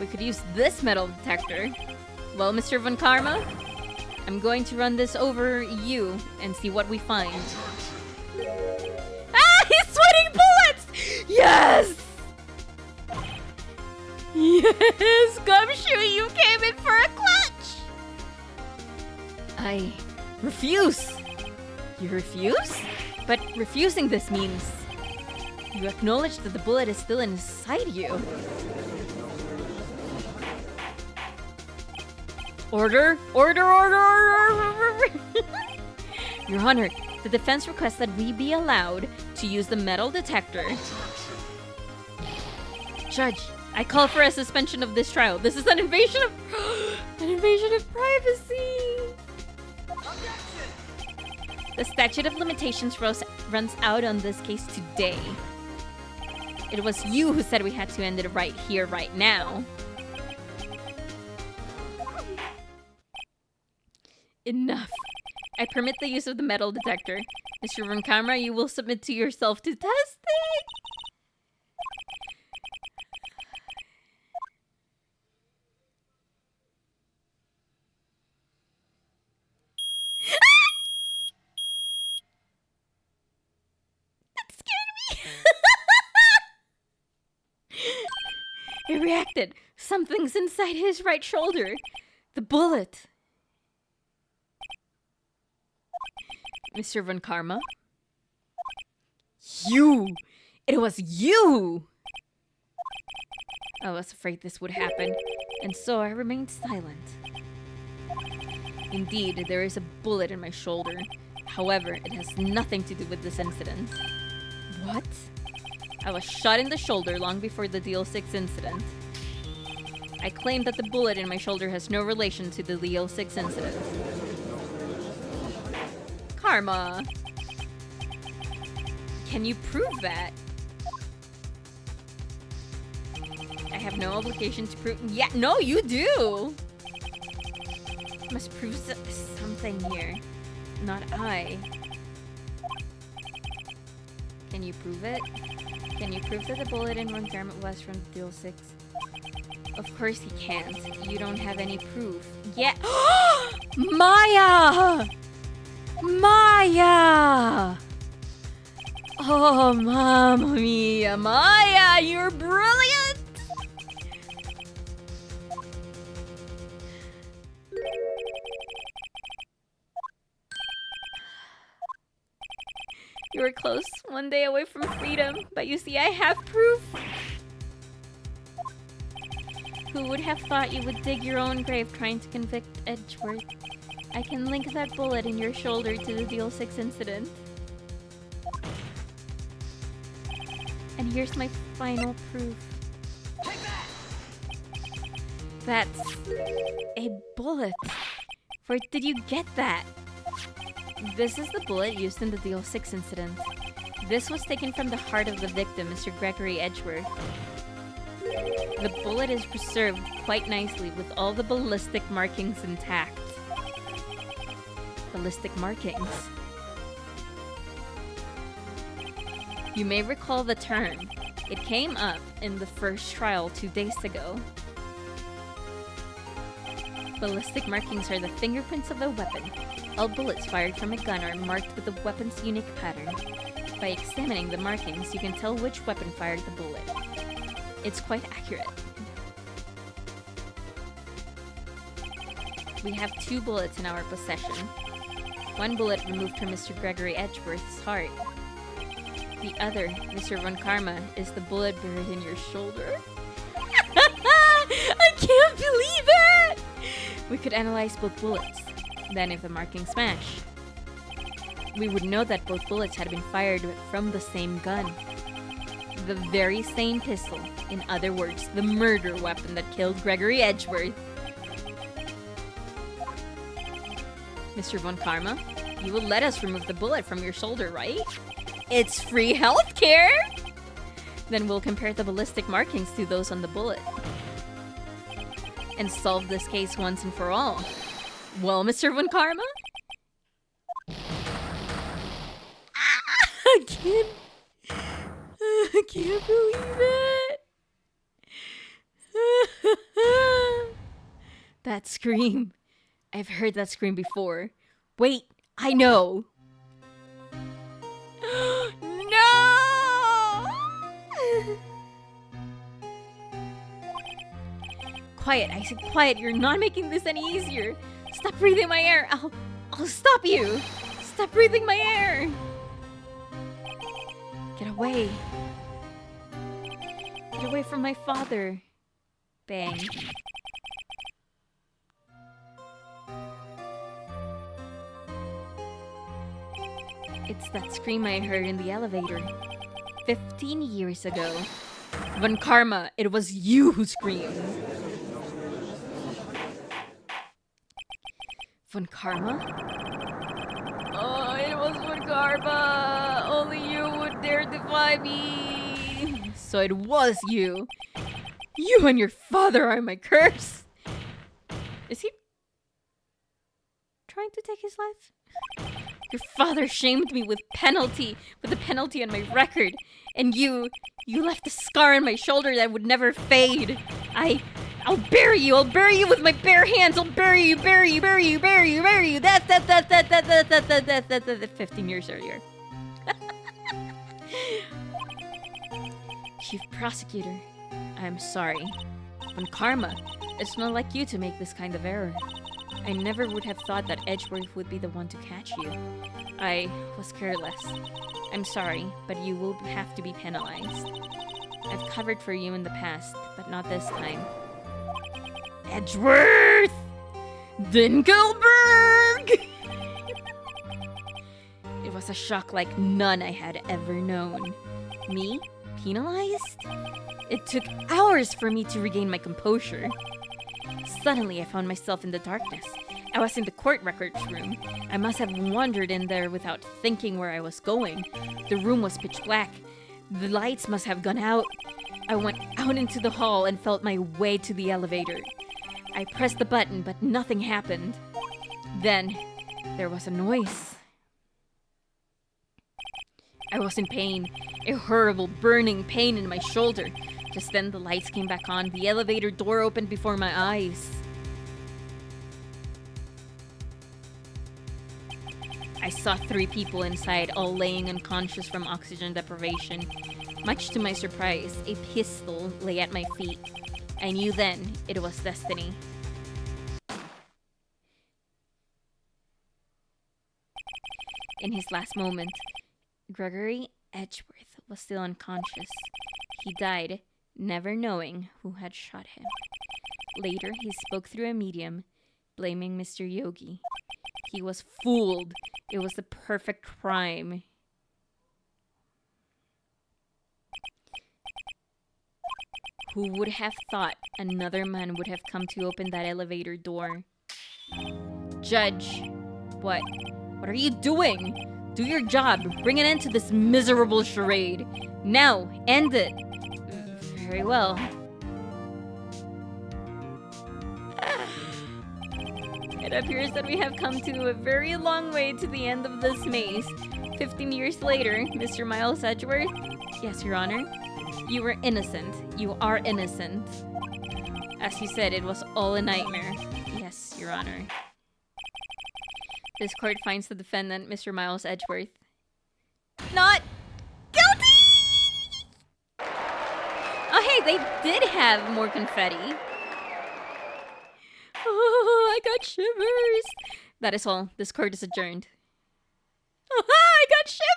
We could use this metal detector. Well, Mr. Von Karma, I'm going to run this over you and see what we find. Ah! He's sweating bullets! Yes! Yes! Gumshoe, you came in for a clutch! I refuse! You refuse? But refusing this means you acknowledge that the bullet is still inside you. Order! Order, order, order! Your Honor, the defense requests that we be allowed to use the metal detector. Judge, I call for a suspension of this trial. This is an invasion of... an invasion of privacy! The statute of limitations runs out on this case today. It was you who said we had to end it right here, right now. Enough. I permit the use of the metal detector. Mr. Von Karma, you will submit to yourself to testing. That scared me. He reacted. Something's inside his right shoulder. The bullet. Mr. Von Karma? You! It was you! I was afraid this would happen, and so I remained silent. Indeed, there is a bullet in my shoulder. However, it has nothing to do with this incident. What? I was shot in the shoulder long before the DL6 incident. I claim that the bullet in my shoulder has no relation to the DL6 incident. Karma. Can you prove that? I have no obligation to prove... Yeah, no, you do! Must prove something here. Not I. Can you prove it? Can you prove that the bullet in Von Karma was from DL6? Of course he can't. You don't have any proof. Yeah. Maya! Maya! Oh, mamma mia. Maya, you're brilliant! You were close, one day away from freedom, but you see, I have proof. Who would have thought you would dig your own grave trying to convict Edgeworth? I can link that bullet in your shoulder to the DL6 incident. And here's my final proof. That's a bullet. Where did you get that? This is the bullet used in the Deal 6 incident. This was taken from the heart of the victim, Mr. Gregory Edgeworth. The bullet is preserved quite nicely with all the ballistic markings intact. Ballistic markings. You may recall the term. It came up in the first trial 2 days ago. Ballistic markings are the fingerprints of a weapon. All bullets fired from a gun are marked with the weapon's unique pattern. By examining the markings, you can tell which weapon fired the bullet. It's quite accurate. We have 2 bullets in our possession. 1 bullet removed from Mr. Gregory Edgeworth's heart. The other, Mr. Von Karma, is the bullet buried in your shoulder. I can't believe it! We could analyze both bullets. Then if the markings match, we would know that both bullets had been fired from the same gun. The very same pistol. In other words, the murder weapon that killed Gregory Edgeworth. Mr. Von Karma, you will let us remove the bullet from your shoulder, right? It's free healthcare! Then we'll compare the ballistic markings to those on the bullet. And solve this case once and for all. Well, Mr. Von Karma? I can't believe it! That scream. I've heard that scream before. Wait, I know! No! Quiet, I said quiet. You're not making this any easier. Stop breathing my air. I'll stop you. Stop breathing my air. Get away. Get away from my father. Bang. It's that scream I heard in the elevator 15 years ago. Von Karma, it was you who screamed. Von Karma? Oh, it was Von Karma. Only you would dare defy me. So it was you. You and your father are my curse. Is he trying to take his life? Your father shamed me with a penalty on my record. And you left a scar on my shoulder that would never fade. I'll bury you with my bare hands. I'll bury you. That's 15 years earlier. Chief Prosecutor, I'm sorry. Von Karma, it's not like you to make this kind of error. I never would have thought that Edgeworth would be the one to catch you. I was careless. I'm sorry, but you will have to be penalized. I've covered for you in the past, but not this time. Edgeworth! Dinkelberg! It was a shock like none I had ever known. Me? Penalized? It took hours for me to regain my composure. Suddenly, I found myself in the darkness. I was in the court records room. I must have wandered in there without thinking where I was going. The room was pitch black. The lights must have gone out. I went out into the hall and felt my way to the elevator. I pressed the button, but nothing happened. Then, there was a noise. I was in pain, a horrible burning pain in my shoulder. Just then, the lights came back on. The elevator door opened before my eyes. I saw 3 people inside, all laying unconscious from oxygen deprivation. Much to my surprise, a pistol lay at my feet. I knew then it was destiny. In his last moment, Gregory Edgeworth was still unconscious. He died, never knowing who had shot him. Later, he spoke through a medium, blaming Mr. Yogi. He was fooled. It was the perfect crime. Who would have thought another man would have come to open that elevator door? Judge, what? What are you doing? Do your job. Bring an end to this miserable charade. Now, end it. Very well. It appears that we have come to a very long way to the end of this maze. 15 years later, Mr. Miles Edgeworth? Yes, Your Honor. You were innocent. You are innocent. As you said, it was all a nightmare. Yes, Your Honor. This court finds the defendant, Mr. Miles Edgeworth, not guilty! Oh, hey, they did have more confetti. Oh, I got shivers. That is all. This court is adjourned. Oh, I got shivers!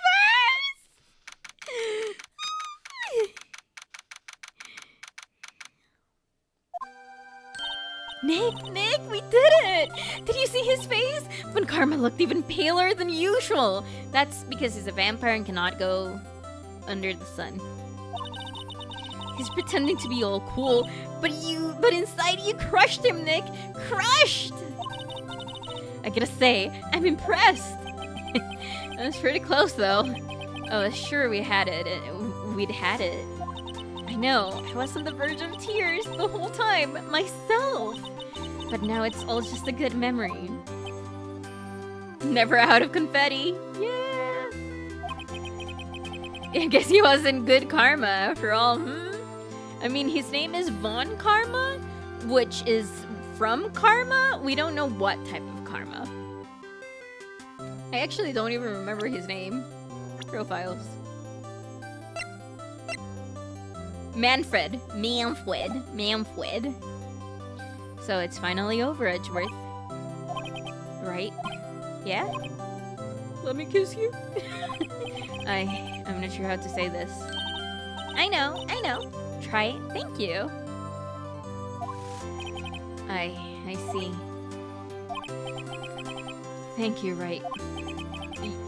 Nick, we did it! Did you see his face? When Karma looked even paler than usual. That's because he's a vampire and cannot go under the sun. He's pretending to be all cool, but inside you crushed him, Nick! Crushed! I gotta say, I'm impressed. That was pretty close, though. Oh, sure we'd had it. I know, I was on the verge of tears the whole time, myself. But now it's all just a good memory. Never out of confetti. Yeah. I guess he wasn't good karma after all, I mean, his name is Von Karma, which is from karma. We don't know what type of karma. I actually don't even remember his name. Profiles. Manfred. So it's finally over, Edgeworth. Right? Yeah? Let me kiss you. I'm not sure how to say this. I know. Try it. Thank you. I see. Thank you, Wright.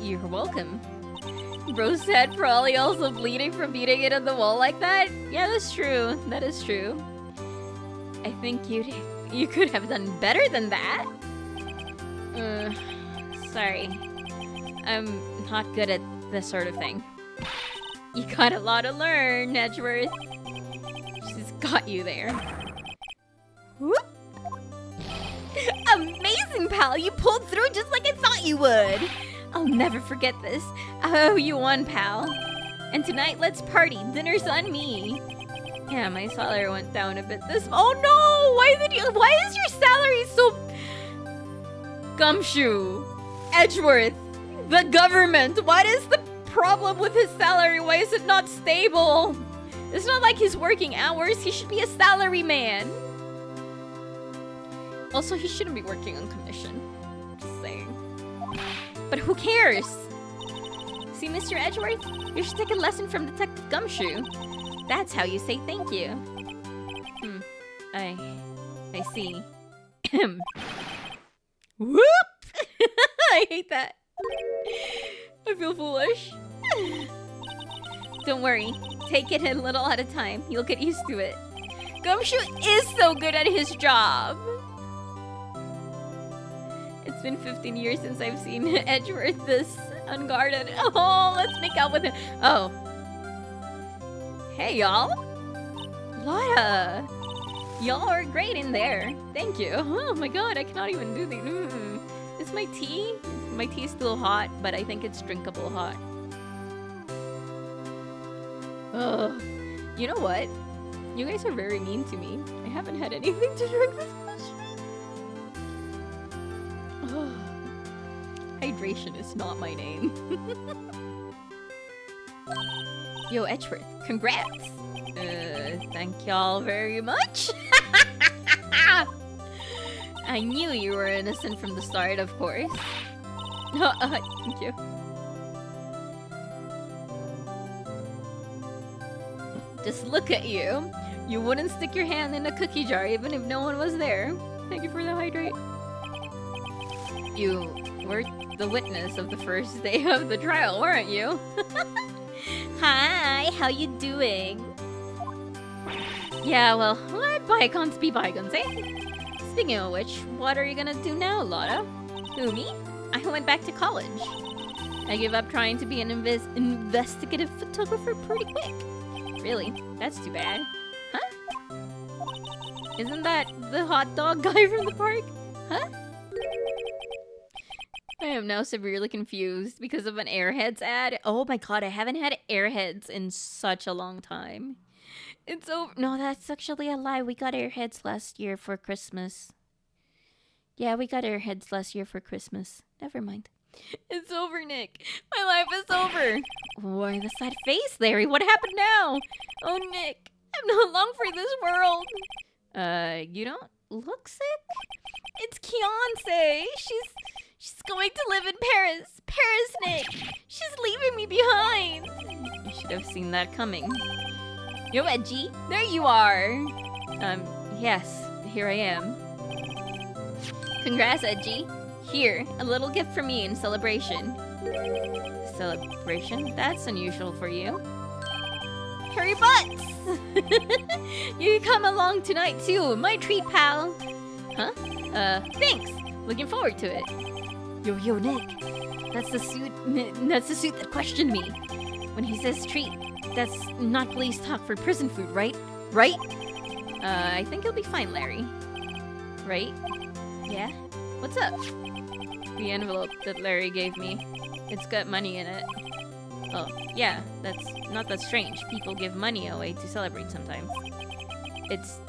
You're welcome. Bro's head probably also bleeding from beating it on the wall like that? Yeah, that's true. That is true. I think you could have done better than that. Sorry. I'm not good at this sort of thing. You got a lot to learn, Edgeworth. She's got you there. Whoop. Amazing, pal! You pulled through just like I thought you would! I'll never forget this. I owe you one, pal. And tonight, let's party. Dinner's on me. Yeah, my salary went down a bit this— Oh no! Why is your salary so— Gumshoe. Edgeworth. The government. What is the problem with his salary? Why is it not stable? It's not like he's working hours. He should be a salary man. Also, he shouldn't be working on commission. Just saying. But who cares? See, Mr. Edgeworth? You should take a lesson from Detective Gumshoe. That's how you say thank you. I see. Whoop! I hate that. I feel foolish. Don't worry. Take it a little at a time. You'll get used to it. Gumshoe is so good at his job. It's been 15 years since I've seen Edgeworth this unguarded. Oh, let's make out with him. Oh. Hey, y'all. Lotta. Y'all are great in there. Thank you. Oh my god, I cannot even do these. Is my tea? My tea is still hot, but I think it's drinkable hot. Ugh. You know what? You guys are very mean to me. I haven't had anything to drink this much. Hydration is not my name. Yo, Edgeworth, congrats! Thank y'all very much. I knew you were innocent from the start, of course. Thank you. Just look at you. You wouldn't stick your hand in a cookie jar even if no one was there. Thank you for the hydrate. You were the witness of the first day of the trial, weren't you? Hi, how you doing? Yeah, well, let bygones be bygones, eh? Speaking of which, what are you gonna do now, Lotta? Who, me? I went back to college. I gave up trying to be an investigative photographer pretty quick. Really? That's too bad. Huh? Isn't that the hot dog guy from the park? Huh? I am now severely confused because of an Airheads ad. Oh my god, I haven't had Airheads in such a long time. It's over. No, that's actually a lie. We got Airheads last year for Christmas. Yeah, we got Airheads last year for Christmas. Never mind. It's over, Nick. My life is over. Why the sad face, Larry? What happened now? Oh, Nick. I'm no long for this world. You don't look sick? It's Keonce. She's going to live in Paris. Paris, Nick. She's leaving me behind. You should have seen that coming. Yo, Edgy. There you are. Yes. Here I am. Congrats, Edgy. Here, a little gift for me in celebration. Celebration? That's unusual for you. Hurry butts! You come along tonight too, my treat, pal. Huh? Thanks. Looking forward to it. Yo, Nick. That's the suit that questioned me. When he says treat, that's not police talk for prison food, right? Right? I think you'll be fine, Larry. Right? Yeah? What's up? The envelope that Larry gave me. It's got money in it. Oh, yeah, that's not that strange. People give money away to celebrate sometimes. It's...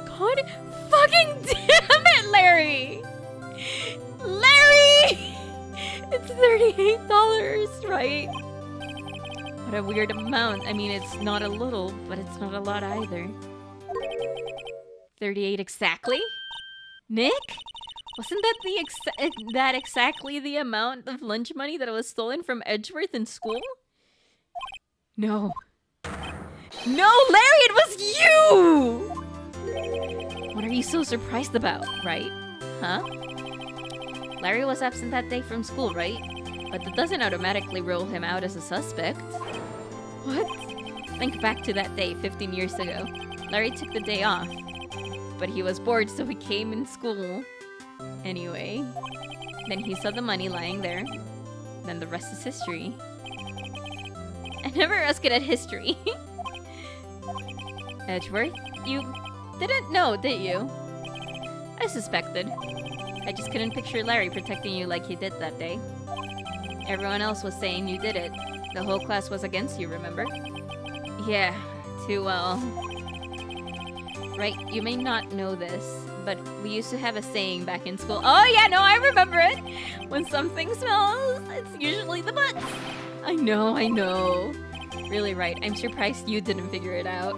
God fucking damn it, Larry! Larry! It's $38, right? What a weird amount. I mean, it's not a little, but it's not a lot either. 38 exactly? Nick? Wasn't that exactly the amount of lunch money that was stolen from Edgeworth in school? No. No, Larry, it was you! What are you so surprised about, right? Huh? Larry was absent that day from school, right? But that doesn't automatically rule him out as a suspect. What? Think back to that day 15 years ago. Larry took the day off. But he was bored, so he came in school. Anyway. Then he saw the money lying there. Then the rest is history. I never was good at history. Edgeworth, you didn't know, did you? I suspected. I just couldn't picture Larry protecting you like he did that day. Everyone else was saying you did it. The whole class was against you, remember? Yeah, too well. Right, you may not know this, but we used to have a saying back in school. Oh yeah, no, I remember it! When something smells, it's usually the butts. I know. Really right, I'm surprised you didn't figure it out.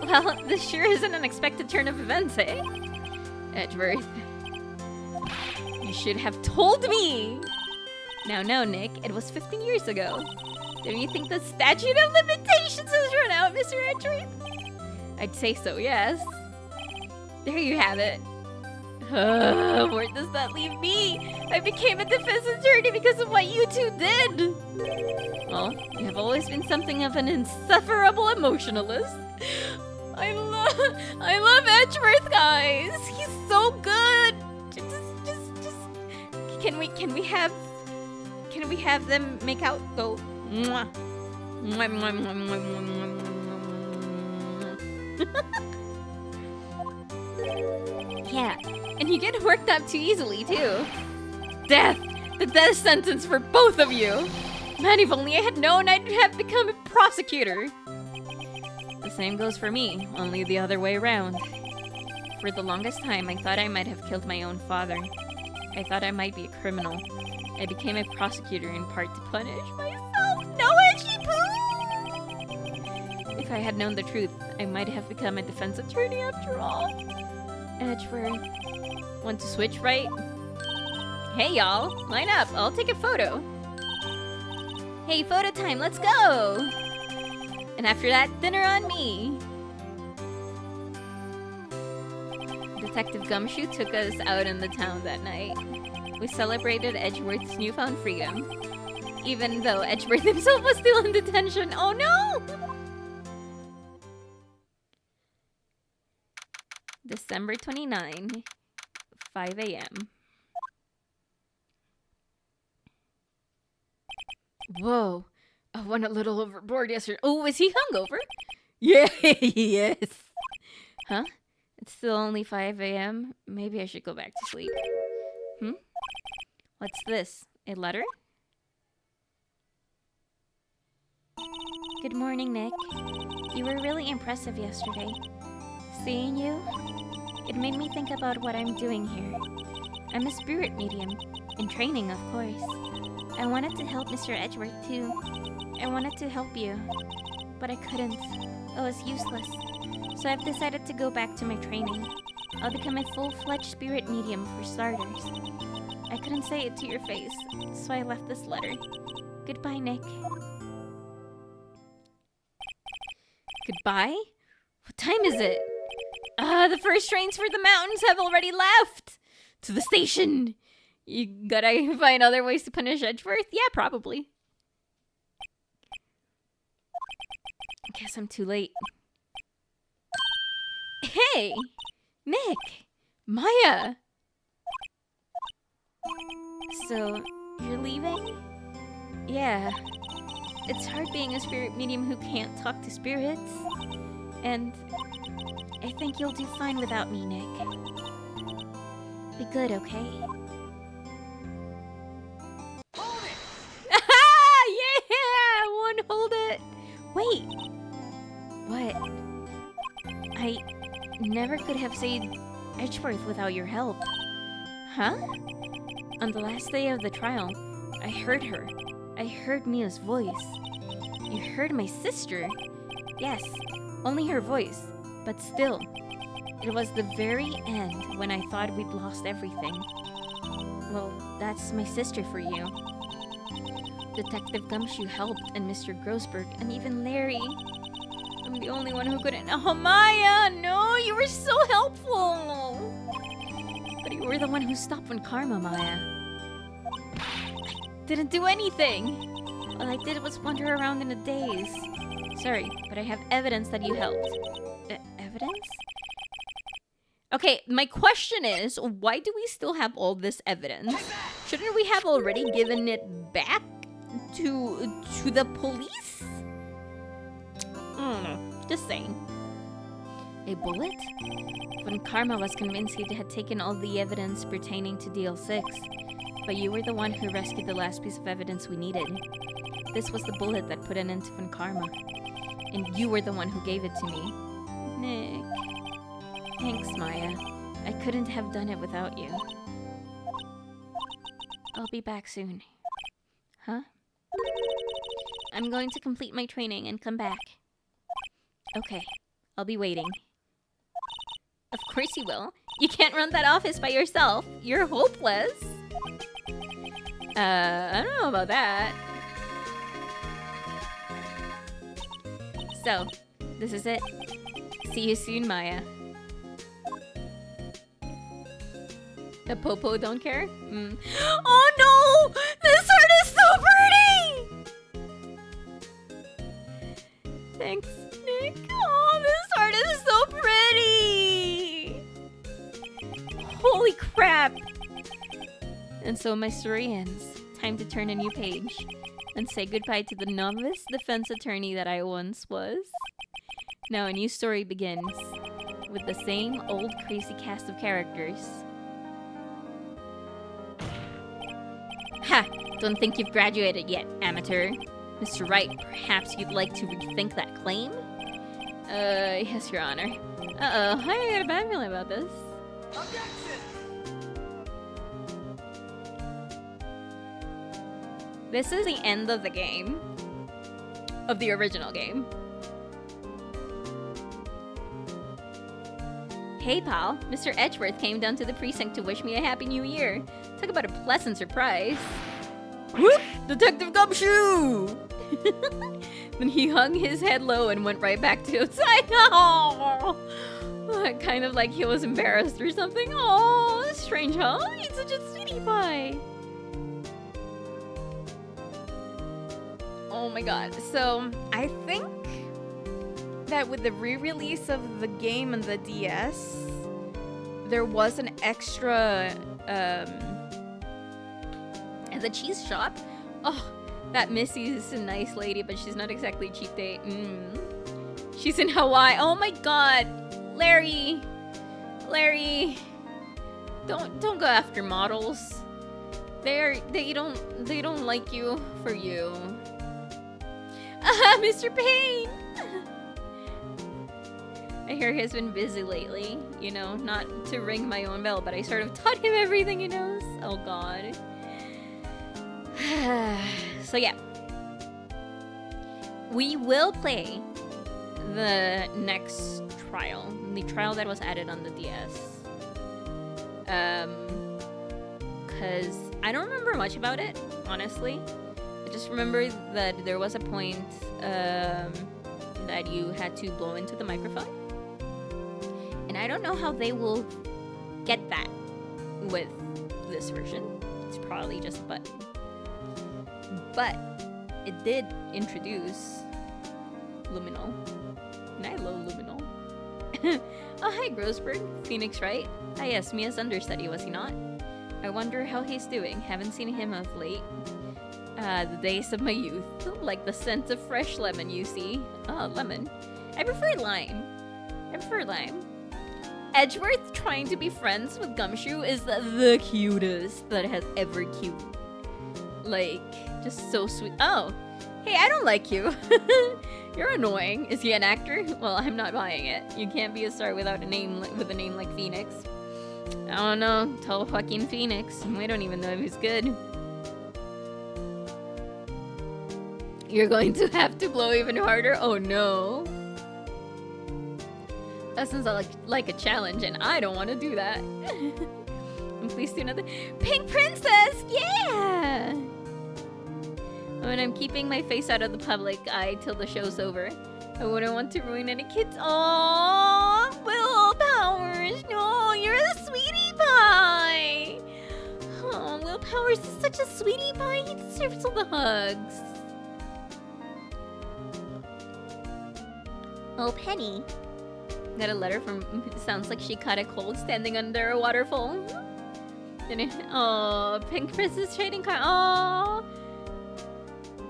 Well, this sure is an unexpected turn of events, eh? Edgeworth. You should have told me! No, Nick, it was 15 years ago. Don't you think the statute of limitations has run out, Mr. Edgeworth? I'd say so, yes. There you have it. Where does that leave me? I became a defense attorney because of what you two did. Well, you have always been something of an insufferable emotionalist. I love Edgeworth, guys. He's so good. Can we have them make out? Go. Mwah. Mwah, mwah, mwah, mwah, mwah, mwah. Yeah, and you get worked up too easily, too. Death! The death sentence for both of you! Man, if only I had known, I'd have become a prosecutor! The same goes for me, only the other way around. For the longest time, I thought I might have killed my own father. I thought I might be a criminal. I became a prosecutor in part to punish myself. No, Edgy Poo! If I had known the truth, I might have become a defense attorney after all. Edgeworth. Want to switch, right? Hey, y'all. Line up. I'll take a photo. Hey, photo time. Let's go! And after that, dinner on me. Detective Gumshoe took us out in the town that night. We celebrated Edgeworth's newfound freedom. Even though Edgeworth himself was still in detention. Oh no! December 29, 5 a.m. Whoa. I went a little overboard yesterday. Oh, is he hungover? Yeah, he is. Huh? It's still only 5 a.m. Maybe I should go back to sleep. What's this? A letter? Good morning, Nick. You were really impressive yesterday. Seeing you, it made me think about what I'm doing here. I'm a spirit medium, in training, of course. I wanted to help Mr. Edgeworth, too. I wanted to help you, but I couldn't. It was useless. So I've decided to go back to my training. I'll become a full-fledged spirit medium for starters. I couldn't say it to your face, so I left this letter. Goodbye, Nick. Goodbye? What time is it? The first trains for the mountains have already left! To the station! You gotta find other ways to punish Edgeworth? Yeah, probably. I guess I'm too late. Hey! Nick! Maya! So, you're leaving? Yeah. It's hard being a spirit medium who can't talk to spirits. And I think you'll do fine without me, Nick. Be good, okay? Hold it! Yeah! One hold it! Wait! What? I never could have saved Edgeworth without your help. Huh? On the last day of the trial, I heard her. I heard Mia's voice. You heard my sister? Yes, only her voice, but still. It was the very end when I thought we'd lost everything. Well, that's my sister for you. Detective Gumshoe helped, and Mr. Grossberg, and even Larry. I'm the only one who couldn't. Oh, Maya! No, you were so helpful! But you were the one who stopped when Karma, Maya. I didn't do anything! All I did was wander around in a daze. Sorry, but I have evidence that you helped. Evidence? Okay, my question is, why do we still have all this evidence? Shouldn't we have already given it back to the police? I don't know. Just saying. A bullet? When Karma was convinced he had taken all the evidence pertaining to DL6, but you were the one who rescued the last piece of evidence we needed. This was the bullet that put an end to Von Karma, and you were the one who gave it to me. Nick. Thanks, Maya. I couldn't have done it without you. I'll be back soon. Huh? I'm going to complete my training and come back. Okay, I'll be waiting. Of course you will. You can't run that office by yourself. You're hopeless. I don't know about that. So, this is it. See you soon, Maya. The Popo don't care? Oh no! This heart is so pretty! Thanks, Nick. Oh, this heart is so pretty! Holy crap! And so my story ends. Time to turn a new page and say goodbye to the novice defense attorney that I once was. Now a new story begins with the same old crazy cast of characters. Ha! Don't think you've graduated yet, amateur. Mr. Wright, perhaps you'd like to rethink that claim? Yes, Your Honor. Uh-oh, I got a bad feeling about this. Objection! This is the end of the game. Of the original game. Hey, pal. Mr. Edgeworth came down to the precinct to wish me a happy new year. Talk about a pleasant surprise. Whoop! Detective Gumshoe! Then he hung his head low and went right back to outside. Oh! Kind of like he was embarrassed or something. Oh, strange, huh? He's such a sweetie pie. Oh my god. So, I think that with the re-release of the game on the DS, there was an extra, at the cheese shop. Oh, that Missy's a nice lady, but she's not exactly cheap date. She's in Hawaii. Oh my god. Larry. Don't go after models. They don't like you for you. Mr. Payne. I hear he's been busy lately. You know, not to ring my own bell, but I sort of taught him everything he knows. Oh god. So yeah. We will play the next trial. The trial that was added on the DS. Because I don't remember much about it, honestly. I just remember that there was a point that you had to blow into the microphone. And I don't know how they will get that with this version. It's probably just a button. But it did introduce Luminal. And I love Luminal. Oh, hi, Grossberg. Phoenix, right? Ah, yes, Mia's understudy, was he not? I wonder how he's doing. Haven't seen him of late. The days of my youth. Like the scent of fresh lemon, you see. Oh, lemon. I prefer lime. Edgeworth trying to be friends with Gumshoe is the cutest that has ever cute. Like, just so sweet. Oh, hey, I don't like you. You're annoying. Is he an actor? Well, I'm not buying it. You can't be a star without a name with a name like Phoenix. I don't know. Tell Joaquin Phoenix. We don't even know if he's good. You're going to have to blow even harder? Oh no. That sounds like a challenge, and I don't want to do that. And please do nothing. Pink Princess! Yeah! When I'm keeping my face out of the public eye till the show's over. I wouldn't want to ruin any kids. Aww, Will Powers, no, you're the sweetie pie. Oh, Will Powers is such a sweetie pie. He deserves all the hugs. Oh, Penny. Got a letter from. Sounds like she caught a cold standing under a waterfall. Oh, Pink Princess trading card. Oh.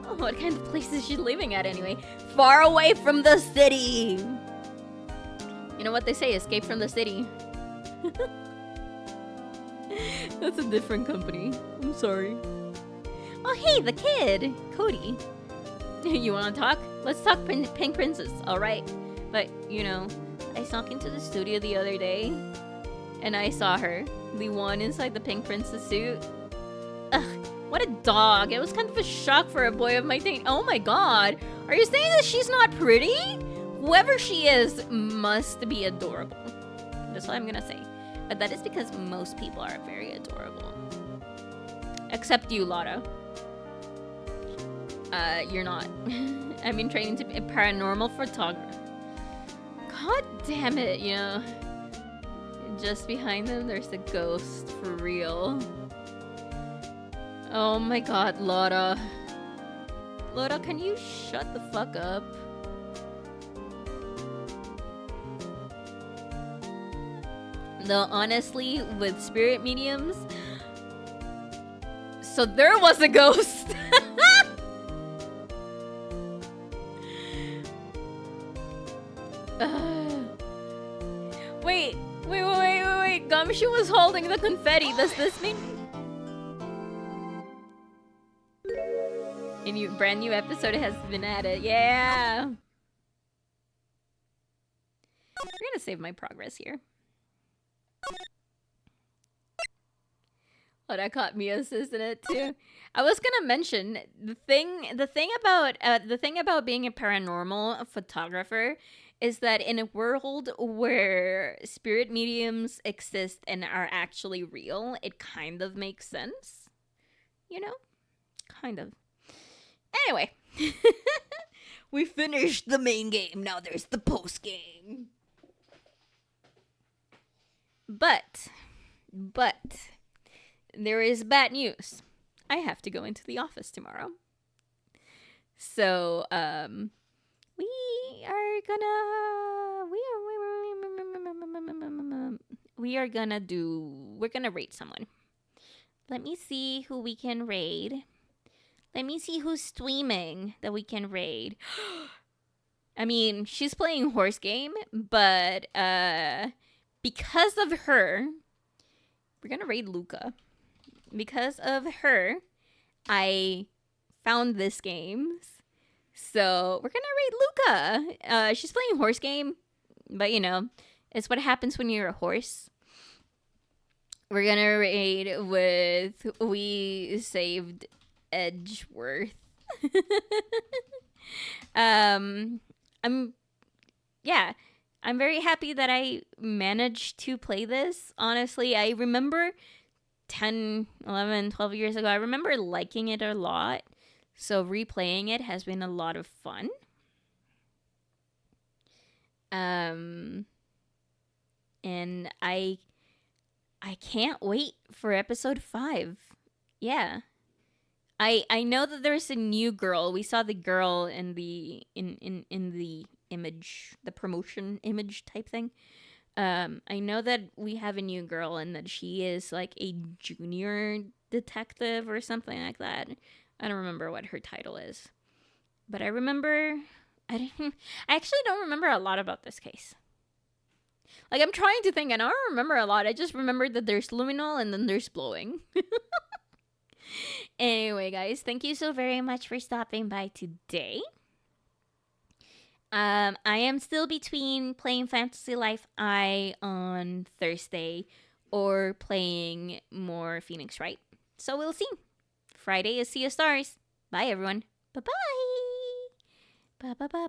Oh, what kind of place is she living at anyway? Far away from the city! You know what they say, escape from the city. That's a different company. I'm sorry. Oh, hey, the kid! Cody. You wanna talk? Let's talk Pink Princess, alright? But, you know, I snuck into the studio the other day, and I saw her. The one inside the Pink Princess suit. Ugh. What a dog. It was kind of a shock for a boy of my teen. Oh my god. Are you saying that she's not pretty? Whoever she is must be adorable. That's what I'm gonna say. But that is because most people are very adorable. Except you, Lotta. You're not. I've been training to be a paranormal photographer. God damn it, you know. Just behind them, there's a ghost for real. Oh my god, Lotta. Lotta, can you shut the fuck up? Though honestly, with spirit mediums... So there was a ghost! Wait. Gumshoe was holding the confetti. Does this mean... A brand new episode has been added. Yeah! We're gonna save my progress here. Oh, that caught me assisting it too. I was gonna mention the thing about being a paranormal photographer is that in a world where spirit mediums exist and are actually real, it kind of makes sense. You know? Kind of. Anyway. We finished the main game. Now there's the post game. But there is bad news. I have to go into the office tomorrow. So we are gonna we're gonna raid someone. Let me see who we can raid. Let me see who's streaming that we can raid. I mean, she's playing horse game, but because of her, we're gonna raid Luca. Because of her, I found this game. So we're gonna raid Luca. She's playing horse game, but you know, it's what happens when you're a horse. We're gonna raid with We Saved Edgeworth. I'm I'm very happy that I managed to play this. Honestly, I remember 10, 11, 12 years ago, I remember liking it a lot. So replaying it has been a lot of fun. And I can't wait for episode 5. Yeah. I know that there's a new girl. We saw the girl in the image, the promotion image type thing. I know that we have a new girl and that she is like a junior detective or something like that. I don't remember what her title is. But I actually don't remember a lot about this case. Like, I'm trying to think, and I don't remember a lot. I just remember that there's luminol and then there's blowing. Anyway, guys, thank you so very much for stopping by today. I am still between playing Fantasy Life I on Thursday or playing more Phoenix Wright. So we'll see. Friday is Sea of Stars. Bye, everyone. Bye-bye. Bye-bye-bye.